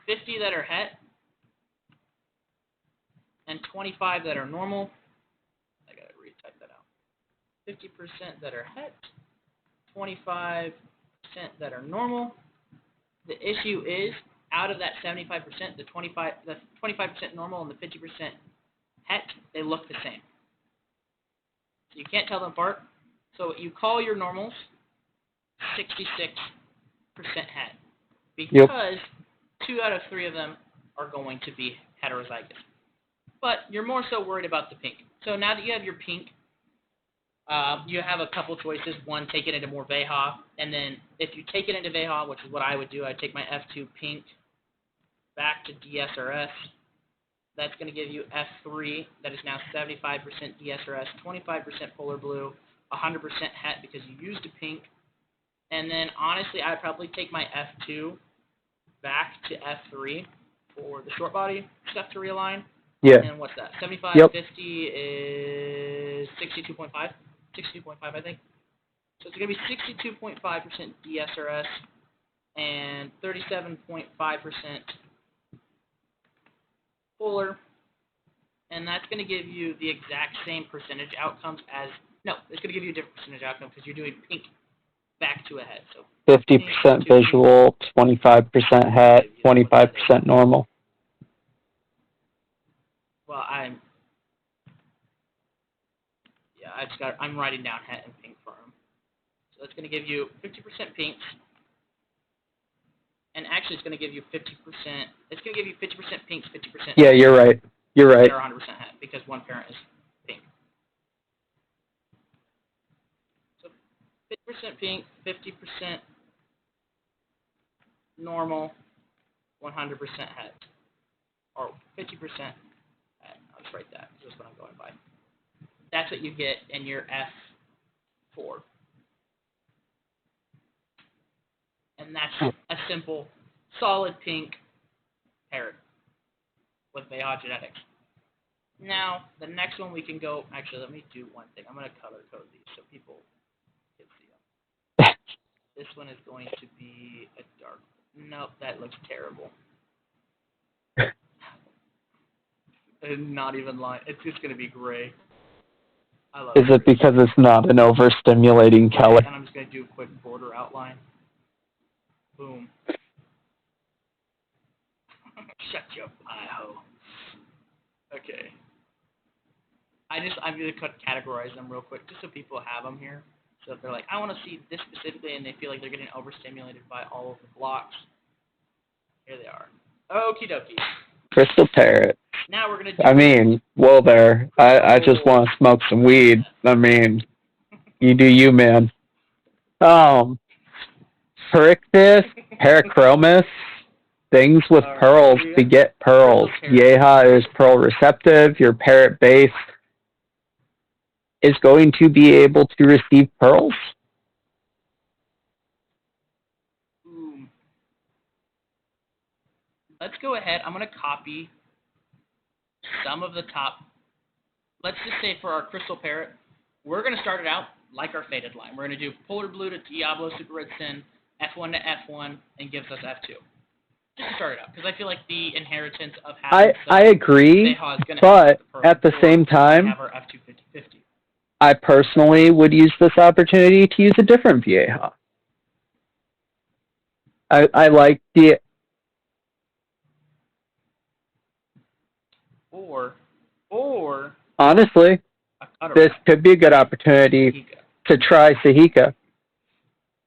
50 that are het and 25 that are normal. I got to retype that out. 50% that are het, 25% that are normal. The issue is, out of that 75%, the 25% normal and the 50% het, they look the same. So you can't tell them apart. So you call your normals 66% het, because 2 out of 3 of them are going to be heterozygous. But you're more so worried about the pink. So now that you have your pink, you have a couple choices. One, take it into more Veha, and then if you take it into Veha, which is what I would do, I'd take my F2 pink back to DSRS. That's going to give you F3, that is now 75% DSRS, 25% polar blue, 100% het because you used a pink. And then, honestly, I'd probably take my F2 back to F3 for the short body stuff to realign. Yeah. And what's that? 75, 50 is 62.5? 62.5, I think. So it's going to be 62.5% DSRS and 37.5% polar, and that's going to give you the exact same percentage outcomes as, no, it's going to give you a different percentage outcome because you're doing pink back to a head. So 50% visual, 25% head, 25% normal. Well, I'm writing down het and pink for him. So that's going to give you 50% pinks. And actually, it's going to give you 50%. It's going to give you 50% pinks, 50%. Yeah, you're right. You're right. 100% het because one parent is pink. So 50% pink, 50% normal, 100% het. Or 50% het. I'll just write that. That's what I'm going by. That's what you get in your F4. And that's a simple, solid pink parrot with Bayard genetics. Now, the next one we can go, actually, let me do one thing. I'm going to color code these so people can see them. This one is going to be a dark, nope, that looks terrible. Not even line, it's just going to be gray. I love Is it because it's not an overstimulating color? And I'm just going to do a quick border outline. Boom. Shut your pie hole. Okay. I'm going to categorize them real quick just so people have them here. So if they're like, I want to see this specifically, and they feel like they're getting overstimulated by all of the blocks, here they are. Okie dokie. Crystal parrot. Now we're going to do... I mean, whoa there. I just want to smoke some weed. I mean, you do you, man. Perictus, Parachromis, things with pearls beget pearls. Yeha is pearl receptive. Your parrot base is going to be able to receive pearls. Let's go ahead. I'm going to copy some of the top. Let's just say for our crystal parrot, we're going to start it out like our faded line. We're going to do polar blue to Diablo Super Red Sin, F1 to F1, and gives us F2. Just to start it out, because I feel like the inheritance of having I agree, but at the same time, have our F2 50-50. I personally would use this opportunity to use a different Vieja. I like the... Or honestly, this could be a good opportunity to try Sahika.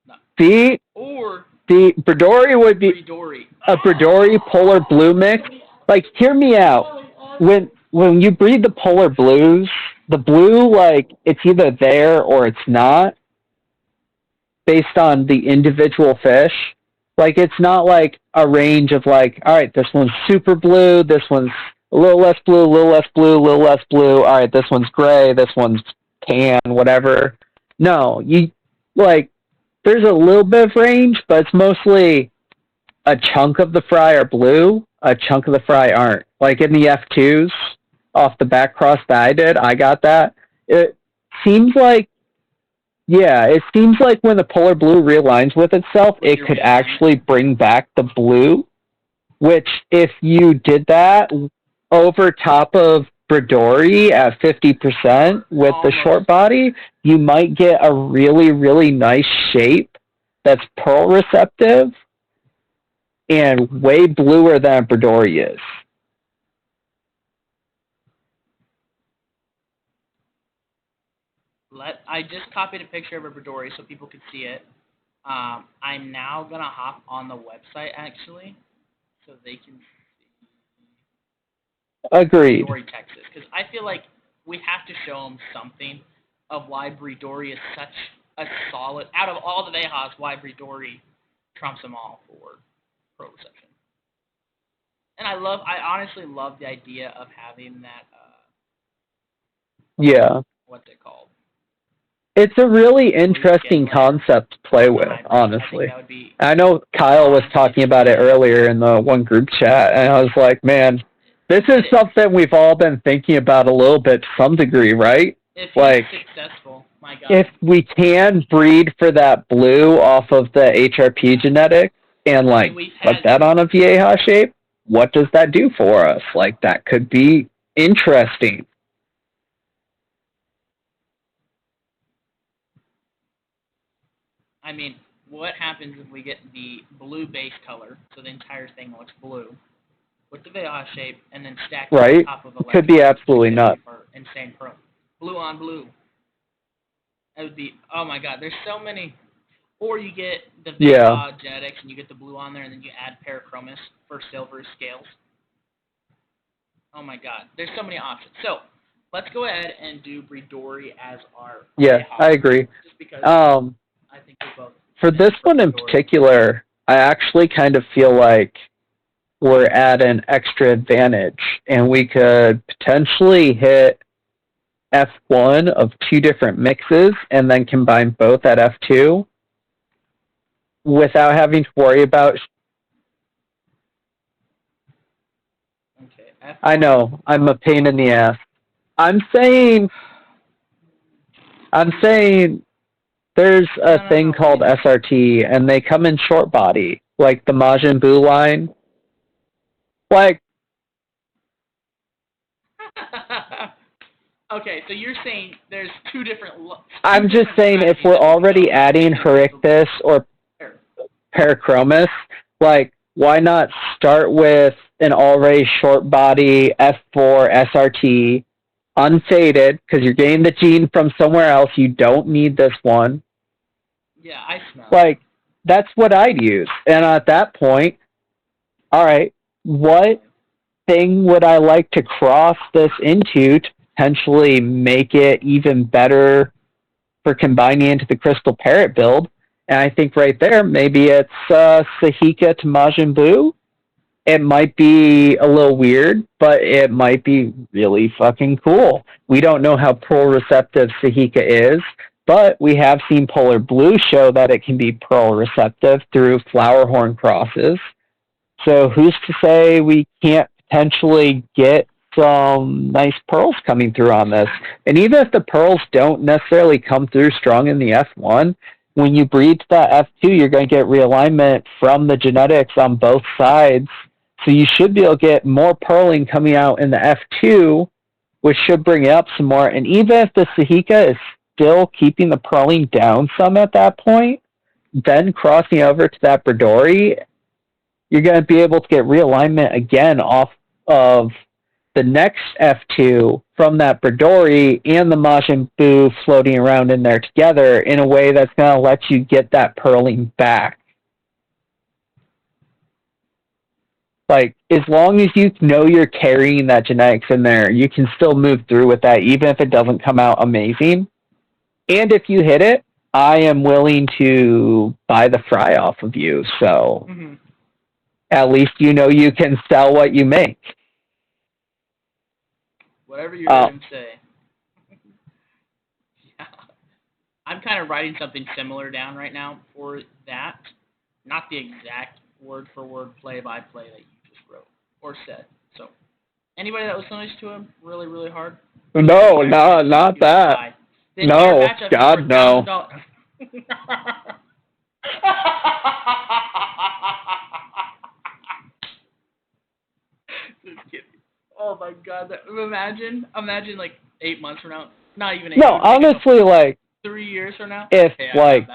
No. The Bradori would be a Bradori polar blue mix. Like, hear me out. When you breed the polar blues, the blue, like, it's either there or it's not, based on the individual fish. Like, it's not like a range of, like, all right, this one's super blue, this one's a little less blue, a little less blue, a little less blue. All right, this one's gray, this one's tan, whatever. No, there's a little bit of range, but it's mostly a chunk of the fry are blue, a chunk of the fry aren't. Like in the F2s, off the back cross that I did, I got that. It seems like when the polar blue realigns with itself, it could actually bring back the blue, which if you did that over top of Bradori at 50% with the short body, you might get a really, really nice shape that's pearl receptive and way bluer than Bradori is. I just copied a picture of a Bradori so people could see it. I'm now going to hop on the website, actually, so they can see Agreed. Bradori, Texas. Because I feel like we have to show them something of why Bradori is such a solid... Out of all the Vejas, why Bradori trumps them all for pro reception. And I honestly love the idea of having that... What's it called? It's a really interesting concept to play with, honestly. I know Kyle was talking about it earlier in the one group chat, and I was like, man, this is something we've all been thinking about a little bit to some degree, right? If he's successful, my God. if we can breed for that blue off of the HRP genetic and I like mean, we've put had. that on a Vieja shape, what does that do for us? Like that could be interesting. I mean, what happens if we get the blue base color, so the entire thing looks blue, with the Vieja shape, and then stack it on Right? top of a Could be legendary absolutely nuts. or insane pearl, blue on blue. That would be. Oh my God, there's so many. Or you get the Yeah. Vieja genetics and you get the blue on there, and then you add Parachromis for silver scales. Oh my God, there's so many options. So let's go ahead and do Bridori as our Yeah, I Vieja, agree. just because Um, I think we both for this stand for one in Bridori. particular, I actually kind of feel like we're at an extra advantage and we could potentially hit F1 of two different mixes and then combine both at F2 without having to worry about. Okay, F1. I know, I'm a pain in the ass. I'm saying, I'm saying there's a thing What called do you think? SRT and they come in short body, like the Majin Buu line. Like, Okay, so you're saying there's two I'm just different saying if strategies we're that we could already go adding between both of Herictus or them. Parachromis, like, why not start with an already short body F4 SRT, unfaded, because you're getting the gene from somewhere else. You don't need this one. Yeah, I smell it. Like, that's what I'd use. And at that point, all right, what thing would I like to cross this into to potentially make it even better for combining into the Crystal Parrot build? And I think right there, maybe it's Sahika to Majin Buu. It might be a little weird, but it might be really fucking cool. We don't know how pearl receptive Sahika is, but we have seen Polar Blue show that it can be pearl receptive through flower horn crosses. So who's to say we can't potentially get some nice pearls coming through on this? And even if the pearls don't necessarily come through strong in the F1, when you breed to that F2, you're going to get realignment from the genetics on both sides. So you should be able to get more pearling coming out in the F2, which should bring it up some more. And even if the Sahika is still keeping the pearling down some at that point, then crossing over to that Bridori, you're going to be able to get realignment again off of the next F2 from that Bridori and the Majin Buu floating around in there together in a way that's going to let you get that pearling back. Like, as long as you know you're carrying that genetics in there, you can still move through with that, even if it doesn't come out amazing. And if you hit it, I am willing to buy the fry off of you. So at least you know you can sell what you make. Whatever you heard him say. Yeah. I'm kind of writing something similar down right now for that. Not the exact word for word play by play that you just wrote or said. So anybody that was nice to him really, really hard. No, not that. The entire No, batch of God, no. $4,000. Just kidding. Oh my God! Imagine like 8 months from now. Not even 8. No, honestly, like 3 years from now. if Hey, like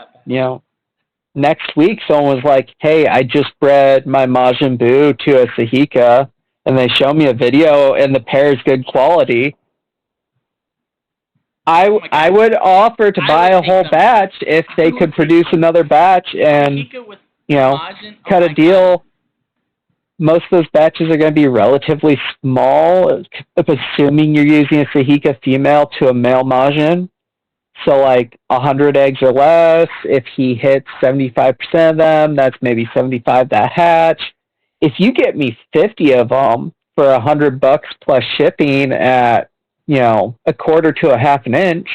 next week someone was like, "Hey, I just bred my Majin Buu to a Sahika," and they show me a video and the pair is good quality, I would offer to buy a whole batch if they could produce another batch and cut a deal. Most of those batches are going to be relatively small, assuming you're using a Sahika female to a male Majin. So like 100 eggs or less. If he hits 75% of them, that's maybe 75 that hatch. If you get me 50 of them for $100 plus shipping at a quarter to a half an inch,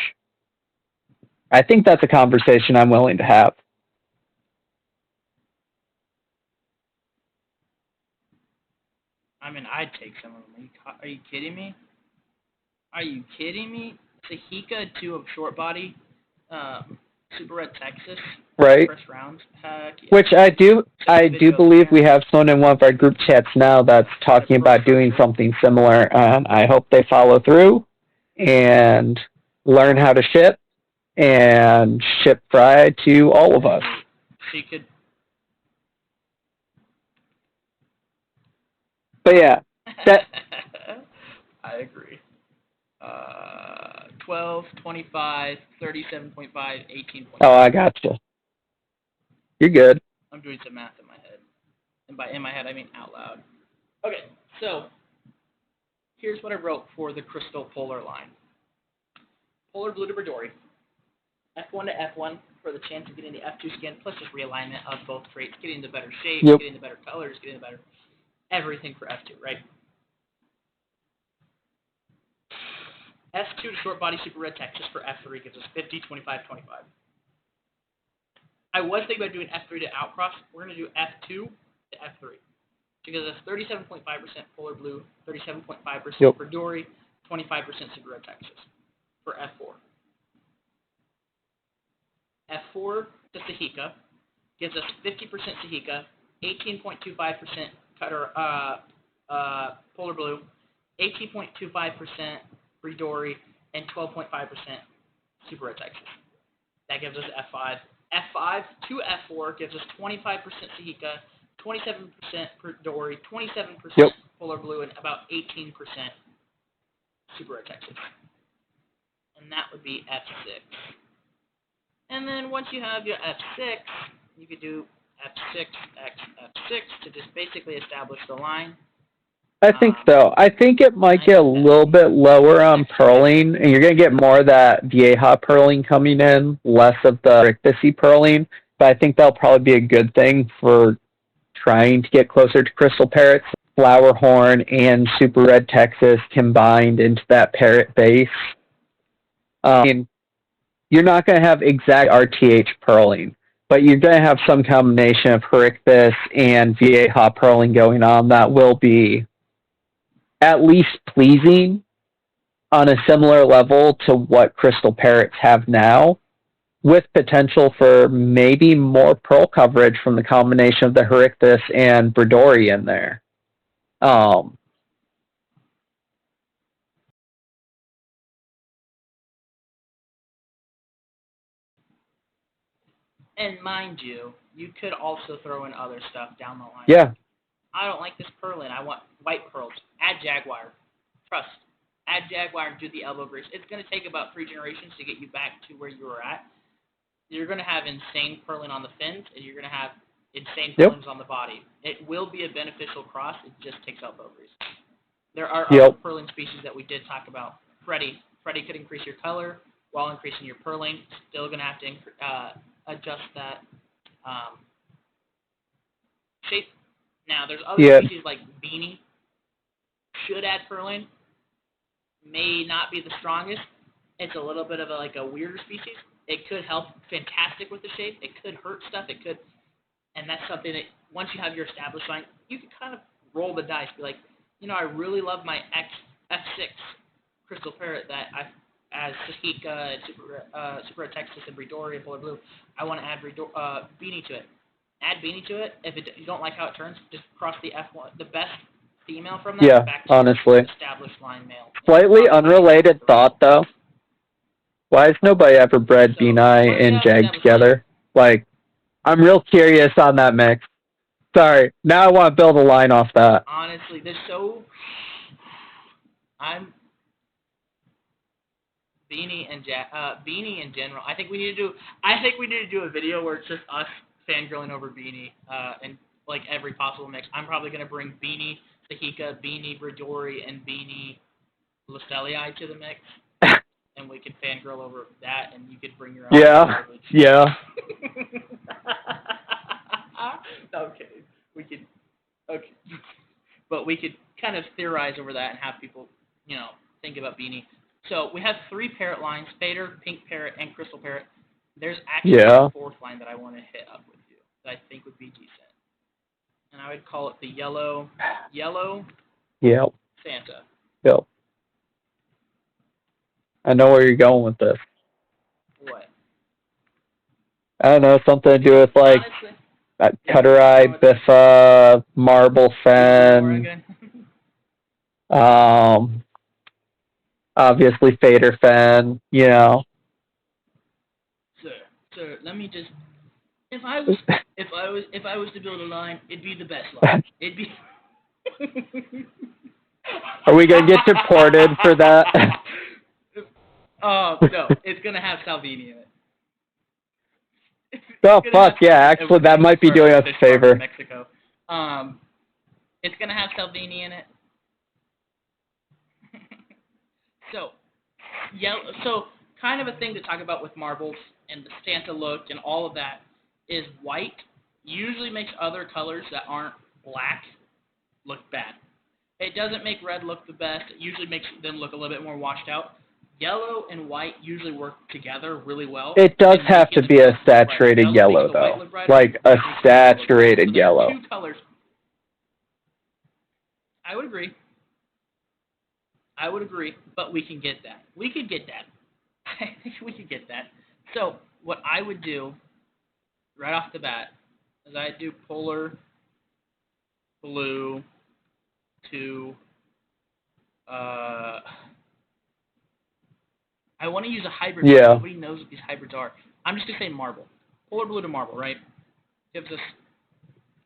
I think that's a conversation I'm willing to have. I mean, I'd take some of them. Are you kidding me? Are you kidding me? Sahika to a short body Super Red Texas. Right. First rounds. Heck yeah. Which I do believe we have someone in one of our group chats now that's talking about doing something similar, and I hope they follow through and learn how to ship and ship fry to all of us. She could. But yeah, that. I agree. 12, 25, 37.5, 18.5. Oh, I gotcha. You're good. I'm doing some math in my head. And by in my head, I mean out loud. Okay, so here's what I wrote for the crystal polar line. Polar blue to Bradori. F1 to F1 for the chance of getting the F2 skin, plus just realignment of both traits, getting the better shapes, getting the better colors, getting the better everything for F2, right? F2 to short body super red Texas for F3 gives us 50, 25, 25. I was thinking about doing F3 to outcross. We're going to do F2 to F3. It gives us 37.5% polar blue, 37.5% for Dory, 25% super red Texas for F4. F4 to Sahika gives us 50% Sahika, 18.25% cutter polar blue, 18.25% Bridori, and 12.5% super red Texas. That gives us F5. F5 to F4 gives us 25% Sahika, 27% Bridori, 27% polar blue, and about 18% super red Texas. And that would be F6. And then once you have your F6, you could do F6, X, F6 to just basically establish the line. I think so. I think it might get a little bit lower on purling, and you're going to get more of that Vieja purling coming in, less of the Rictusy purling, but I think that'll probably be a good thing for trying to get closer to Crystal Parrots. Flower Horn and Super Red Texas combined into that Parrot base. I mean, you're not going to have exact RTH purling, but you're going to have some combination of Herictus and Vieja purling going on that will be at least pleasing on a similar level to what Crystal Parrots have now, with potential for maybe more pearl coverage from the combination of the Herictus and Bradori in there. And mind you, you could also throw in other stuff down the line. Yeah. I don't like this purling. I want white pearls. Add Jaguar. Trust. Add Jaguar and do the elbow grease. It's going to take about 3 generations to get you back to where you were at. You're going to have insane purling on the fins, and you're going to have insane purlings on the body. It will be a beneficial cross. It just takes elbow grease. There are other purling species that we did talk about. Freddy. Freddy could increase your color while increasing your purling. Still going to have to adjust that shape. Now, there's other species like Beanie. Should add purling. May not be the strongest. It's a little bit of a weirder species. It could help fantastic with the shape. It could hurt stuff. It could, and that's something that once you have your established line, you can kind of roll the dice. Be like, I really love my F6 Crystal Parrot that as Sahika and Super Texas and Bridori and Polar Blue. I want to add Beanie to it. Add Beanie to it. If you don't like how it turns, just cross the F1. The best female from that back to honestly. Established line male. Slightly unrelated thought, though. Why has nobody ever bred Beanie and Jag together? Like, I'm real curious on that mix. Sorry, now I want to build a line off that. Honestly, Beanie in general. I think we need to do a video where it's just us fangirling over Beanie and like every possible mix. I'm probably gonna bring Beanie Sahika, Beanie Bradori, and Beanie Lustellii to the mix, and we can fangirl over that, and you could bring your own. Yeah. Okay, but we could kind of theorize over that and have people, think about Beanie. So we have 3 parrot lines: Fader, Pink Parrot, and Crystal Parrot. There's actually a 4th line that I want to hit up with you that I think would be decent, and I would call it the yellow Santa. Yep. I know where you're going with this. What? I don't know, something to do with like Honestly, Cutter Eye, Biffa, Marble Fen, obviously Fader Fen, you know. Sir, let me just. If I was to build a line, it'd be the best line. It'd be. Are we gonna get deported for that? No, it's gonna have Salvini in it. Oh fuck yeah! Actually, that might be doing us a favor. Mexico. It's gonna have Salvini in it. So, yellow. So, kind of a thing to talk about with marbles and the Santa look and all of that is white usually makes other colors that aren't black look bad. It doesn't make red look the best. It usually makes them look a little bit more washed out. Yellow and white usually work together really well. It does have to be a saturated yellow, though. Like a saturated yellow. Two colors. I would agree. But we can get that. I think we could get that. So, what I would do, right off the bat, is I'd do polar blue to I want to use a hybrid. Yeah. Nobody knows what these hybrids are. I'm just going to say marble. Polar blue to marble, right? Gives us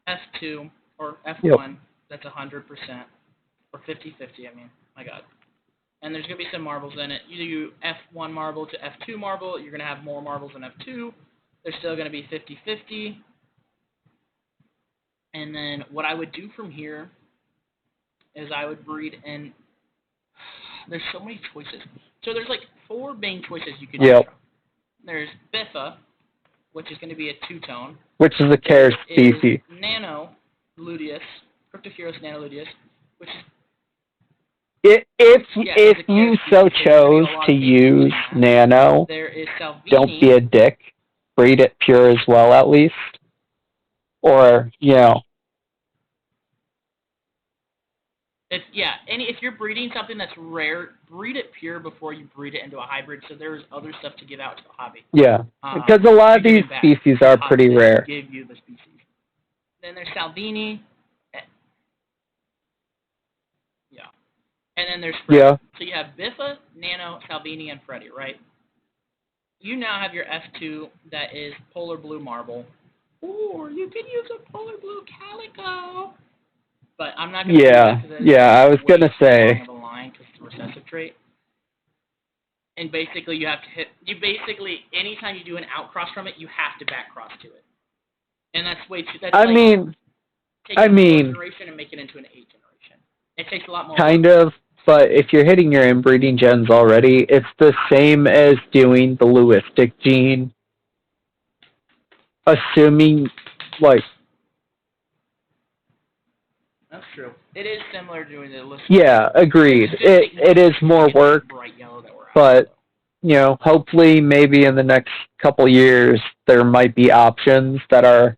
F2 or F1. Yep. That's 100%. Or 50-50, I mean. My God. And there's going to be some marbles in it. You do F1 marble to F2 marble. You're going to have more marbles than F2. They're still going to be 50-50. And then what I would do from here is I would breed in. There's so many choices. So there's like 4 main choices you could do. There's Biffa, which is going to be a 2-tone. Which is a care species. Nano Luteus, Cryptofuros nanoluteus, which is. If you so chose to use nano, don't be a dick. Breed it pure as well, at least. Or, you know. If you're breeding something that's rare, breed it pure before you breed it into a hybrid, so there's other stuff to give out to the hobby. Yeah, because a lot of these species are pretty rare. Give you the species. Then there's Salvini. Yeah. And then there's Freddy. Yeah. So you have Biffa, Nano, Salvini, and Freddy, right? You now have your F2 that is polar blue marble. Or you can use a polar blue calico. But I'm not going to do that. I was going to say. Of a line because it's a recessive trait. And basically you have to hit. Anytime you do an outcross from it, you have to backcross to it. And that's way too. That's generation and make it into an 8 generation. It takes a lot more. Kind of. But if you're hitting your inbreeding gens already, it's the same as doing the Lewistic gene. Assuming, like... That's true. It is similar to doing the Lewistic. Yeah, agreed. It is more work, but, you know, hopefully maybe in the next couple years there might be options that are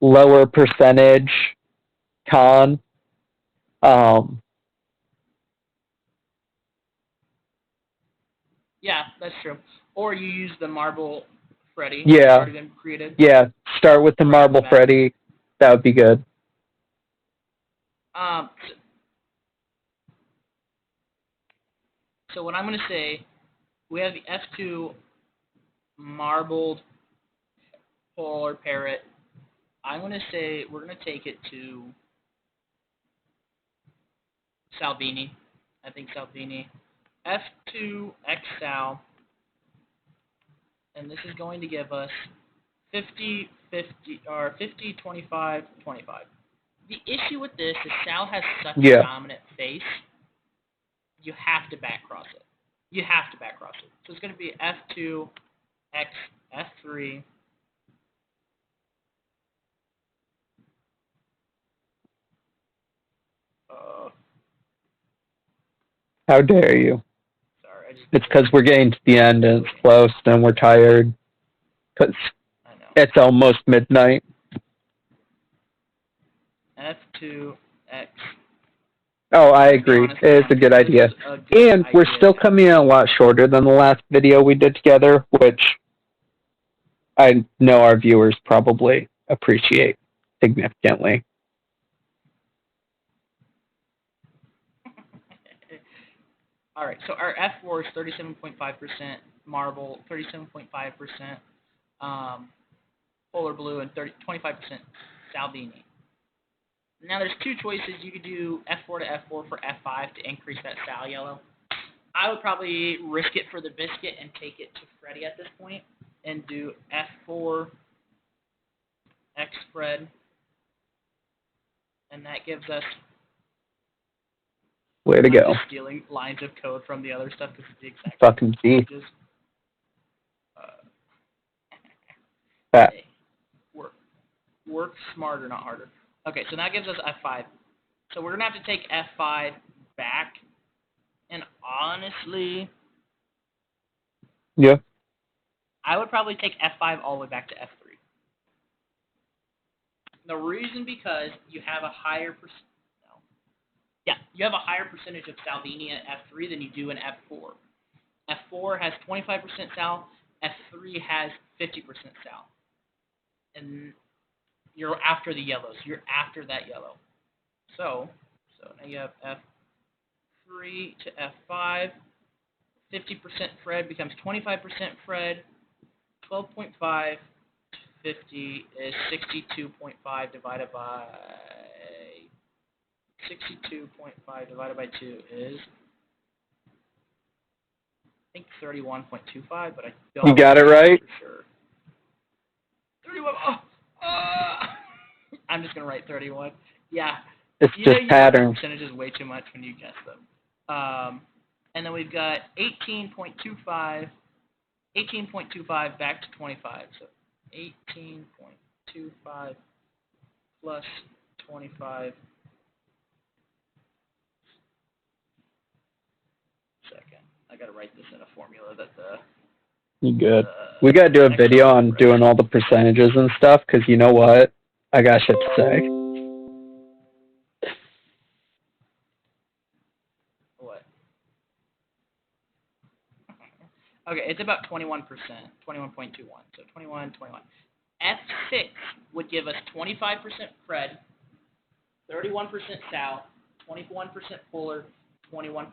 lower percentage con. Yeah, that's true. Or you use the marble Freddy. Yeah. Already been created. Yeah. Start with the marble Freddy. That would be good. So what I'm going to say, we have the F2 marbled polar parrot. I'm going to say we're going to take it to Salvini. I think Salvini. F2 X Sal, and this is going to give us 50, 50, or 50, 25, 25. The issue with this is Sal has such a dominant face, you have to backcross it. So it's going to be F2 X F3. How dare you? It's because we're getting to the end and it's close and we're tired. Because it's almost midnight. F2X. Oh, I agree. It is a good idea. And we're still coming in a lot shorter than the last video we did together, which I know our viewers probably appreciate significantly. All right, so our F4 is 37.5% marble, 37.5% polar blue, and 25% Salvini. Now there's two choices. You could do F4 to F4 for F5 to increase that Sal yellow. I would probably risk it for the biscuit and take it to Freddy at this point and do F4 X spread, and that gives us. Way to I'm go. just stealing lines of code from the other stuff because it's the exact Fucking G. Hey, work smarter, not harder. Okay, so that gives us F5. So we're going to have to take F5 back. And honestly, yeah, I would probably take F5 all the way back to F3. The reason because you have a higher you have a higher percentage of Salvini at F3 than you do in F4. F4 has 25% Sal, F3 has 50% Sal. And you're after the yellows. You're after that yellow. So now you have F3 to F5. 50% Fred becomes 25% Fred. 12.5 50 is 62.5 divided by 62.5 divided by 2 is I think 31.25, but I don't you got it right for sure. 31. I'm just gonna write 31. Yeah. It's you just know, patterns. Percentages way too much when you guess them. And then we've got 18.25 back to 25. So 18.25 plus 25. Second. I gotta write this in a formula that the. You good? We gotta do a video on doing all the percentages and stuff, because you know what? I got shit to say. What? Okay, it's about 21%, 21.21. So 21. F6 would give us 25% Fred, 31% Sal, 21% Fuller, 21%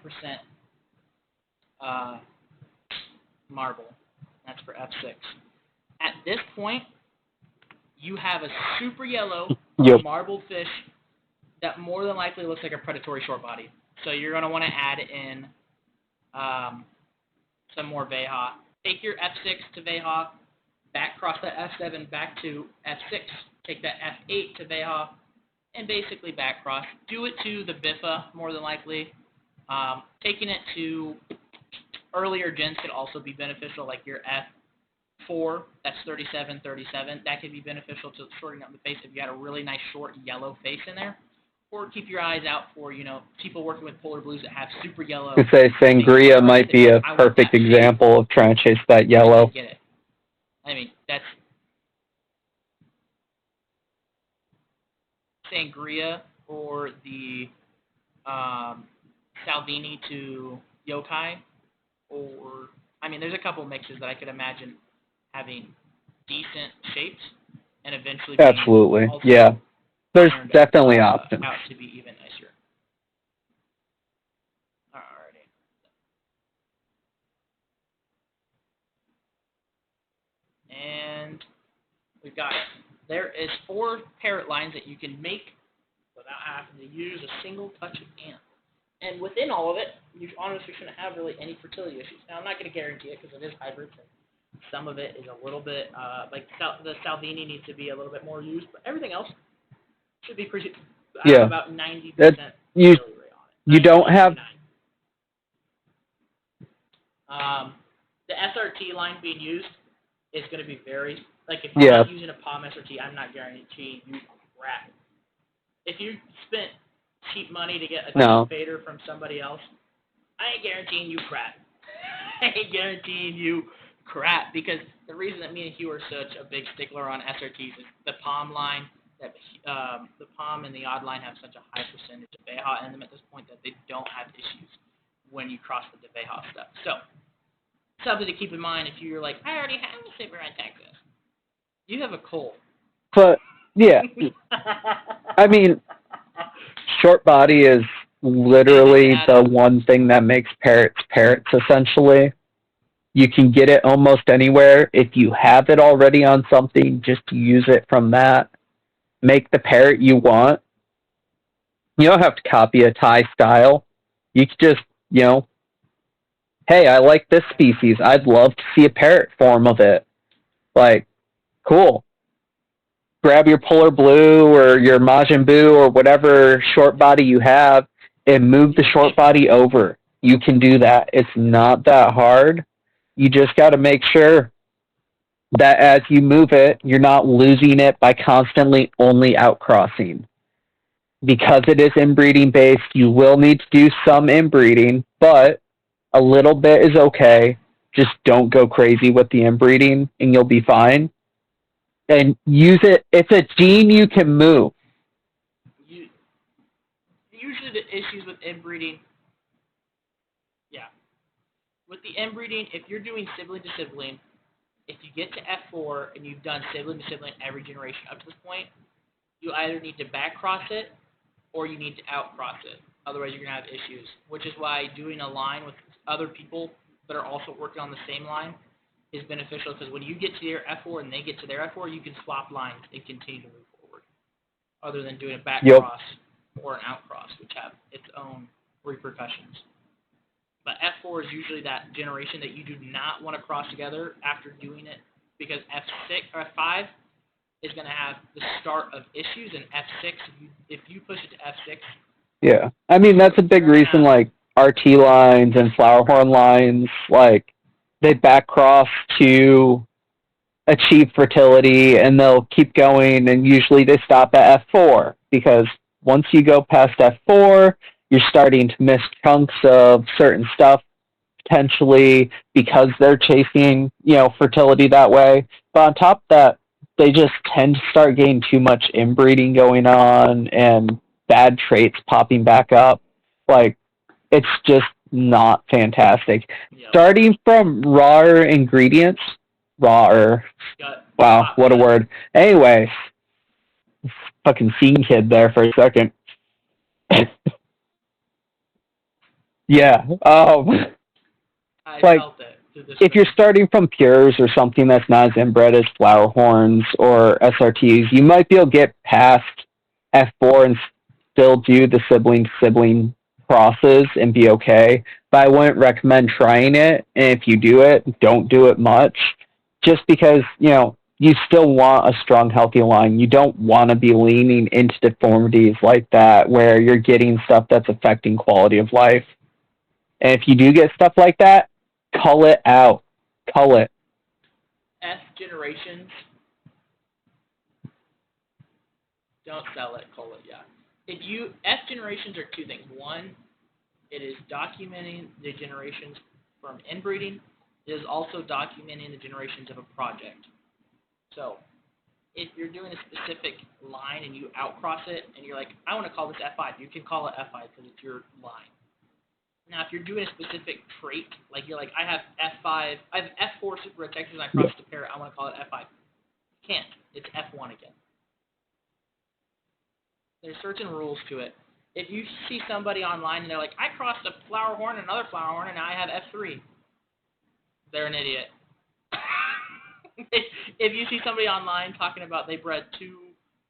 Marble. That's for F6. At this point, you have a super yellow marbled fish that more than likely looks like a predatory short body. So you're going to want to add in some more Veha. Take your F6 to Veha, back cross that F7 back to F6, take that F8 to Veha, and basically back cross. Do it to the Biffa, more than likely. Taking it to earlier gens could also be beneficial, like your F4, that's 37. That could be beneficial to shortening up the face if you had a really nice short yellow face in there. Or keep your eyes out for, people working with polar blues that have super yellow. I say Sangria might be a perfect example of trying to chase that yellow. Get it. I mean, that's Sangria or the Salvini to Yokai. Or, I mean, there's a couple mixes that I could imagine having decent shapes and eventually Absolutely. Yeah. There's definitely options. Out to be even nicer. Alrighty. And we've got, there is 4 parrot lines that you can make without having to use a single touch of ant. And within all of it, you honestly shouldn't have really any fertility issues. Now, I'm not going to guarantee it because it is hybrid. Some of it is a little bit, the Salvini needs to be a little bit more used, but everything else should be pretty, about 90% you don't have... the SRT line being used is going to be very, like, if you're not using a POM SRT, I'm not guaranteeing you crap. If you spent cheap money to get a cheap fader from somebody else, I ain't guaranteeing you crap. I ain't guaranteeing you crap, because the reason that me and Hew are such a big stickler on SRTs is the POM line, that the POM and the odd line have such a high percentage of Veha in them at this point that they don't have issues when you cross with the Veha stuff. So, something to keep in mind if you're like, I already have a Silver in Texas. You have a cold. But yeah, I mean, short body is literally the one thing that makes parrots parrots. Essentially, you can get it almost anywhere. If you have it already on something, just use it from that. Make the parrot you want. You don't have to copy a Thai style. You could just, you know, hey, I like this species. I'd love to see a parrot form of it. Like, cool. Grab your polar blue or your Majin Buu or whatever short body you have and move the short body over. You can do that. It's not that hard. You just got to make sure that as you move it, you're not losing it by constantly only outcrossing. Because it is inbreeding based, you will need to do some inbreeding, but a little bit is okay. Just don't go crazy with the inbreeding and you'll be fine. And use it. It's a gene you can move. You, usually the issues with inbreeding, yeah. With the inbreeding, if you're doing sibling to sibling, if you get to F4 and you've done sibling to sibling every generation up to this point, you either need to back cross it or you need to outcross it. Otherwise, you're going to have issues, which is why doing a line with other people that are also working on the same line is beneficial because when you get to your F4 and they get to their F4, you can swap lines and continue to move forward, other than doing a back Yep. cross or an outcross, which have its own repercussions. But F4 is usually that generation that you do not want to cross together after doing it because F6 or F5 is going to have the start of issues, and F6, if you push it to F6, Yeah. I mean, that's a big reason, like, RT lines and flower horn lines, like, they back cross to achieve fertility and they'll keep going, and usually they stop at F4 because once you go past F4, you're starting to miss chunks of certain stuff potentially because they're chasing, fertility that way. But on top of that, they just tend to start getting too much inbreeding going on and bad traits popping back up. Like, it's just not fantastic. yep. Starting from rawer ingredients, rawer. Wow, what a word. Anyways, fucking scene kid there for a second. Yeah. I Like, felt it. if you're starting from pures or something that's not as inbred as flower horns or SRTs, you might be able to get past F4 and still do the sibling crosses and be okay. But I wouldn't recommend trying it. And if you do it, don't do it much. Just because, you still want a strong, healthy line. You don't want to be leaning into deformities like that where you're getting stuff that's affecting quality of life. And if you do get stuff like that, cull it out. Cull it. F generations, don't sell it, cull it, yeah. F generations are two things. One, it is documenting the generations from inbreeding. It is also documenting the generations of a project. So, if you're doing a specific line and you outcross it and you're like, I want to call this F5, you can call it F5 because it's your line. Now, if you're doing a specific trait, like you're like, I have F5, I have F4 super red textures and I crossed a parrot, I want to call it F5. You can't. It's F1 again. There's certain rules to it. If you see somebody online and they're like, I crossed a flower horn and another flower horn and now I have F3, they're an idiot. If you see somebody online talking about they bred two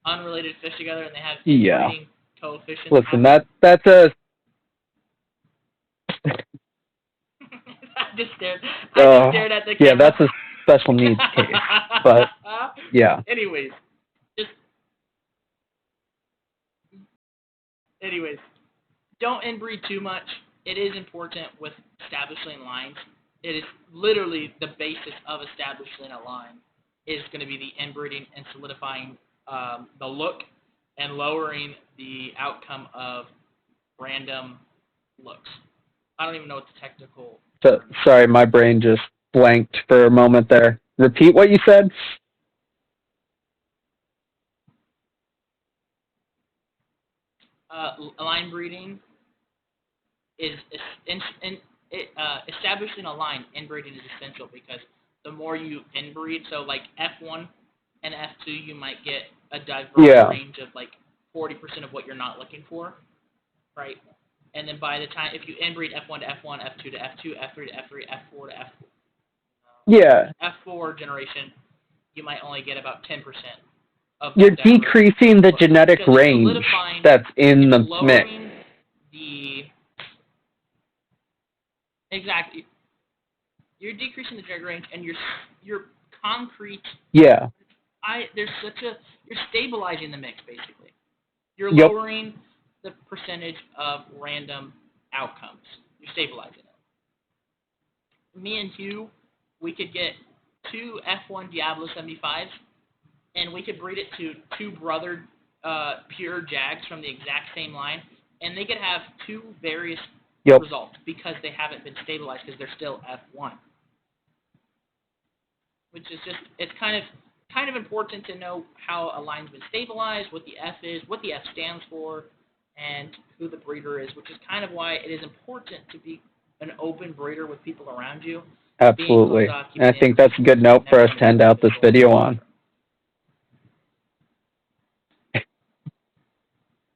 unrelated fish together and they have inbreeding coefficients. Listen, that's a. I just stared at the camera. Yeah, that's a special needs case. But yeah. Anyways, don't inbreed too much. It is important with establishing lines. It is literally the basis of establishing a line is going to be the inbreeding and solidifying the look and lowering the outcome of random looks. I don't even know what the technical. Sorry, my brain just blanked for a moment there. Repeat what you said. Line breeding is establishing a line. Inbreeding is essential because the more you inbreed, so like F1 and F2 you might get a diverse Yeah. range of like 40% of what you're not looking for, right? And then by the time, if you inbreed F1 to F1, F2 to F2, F3 to F3, F4 to F4, Yeah. F4 generation, you might only get about 10% of You're that diversity. decreasing the genetic Because it's range solidifying, that's in it's the mix. lowering the, exactly, you're decreasing the genetic range, and you're concrete. Yeah. There's such a, you're stabilizing the mix basically. You're Yep. lowering the percentage of random outcomes. You're stabilizing it. Me and Hew, we could get two F1 Diablo 75s, and we could breed it to two brother pure Jags from the exact same line, and they could have two various Yep. results because they haven't been stabilized because they're still F1. Which is just, it's kind of important to know how a line's been stabilized, what the F is, what the F stands for, and who the breeder is, which is kind of why it is important to be an open breeder with people around you. Absolutely. And I think that's a good note for us to end out this video on.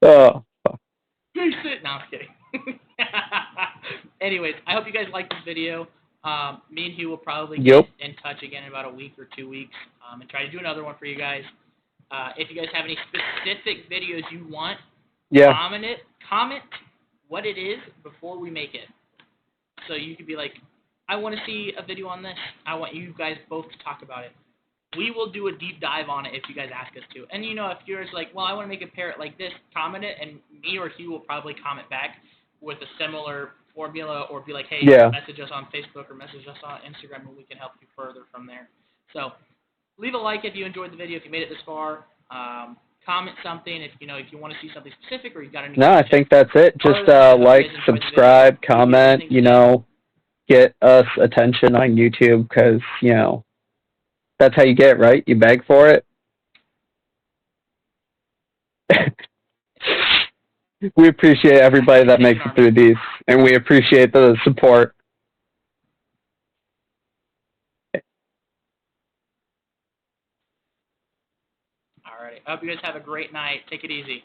Oh. No, I'm kidding. Anyways, I hope you guys liked this video. Me and Hew will probably get in touch again in about a week or 2 weeks and try to do another one for you guys. If you guys have any specific videos you want, comment what it is before we make it. So you could be like, I want to see a video on this. I want you guys both to talk about it. We will do a deep dive on it if you guys ask us to. And, if yours like, well, I want to make a parrot like this, comment it, and me or Hew will probably comment back with a similar formula or be like, hey, message us on Facebook or message us on Instagram and we can help you further from there. So leave a like if you enjoyed the video, if you made it this far. Comment something if you want to see something specific or you got any questions. I think that's it. Just like, subscribe, comment, get us attention on YouTube because, that's how you get it, right? You beg for it. We appreciate everybody that makes it through these, and we appreciate the support. All right. I hope you guys have a great night. Take it easy.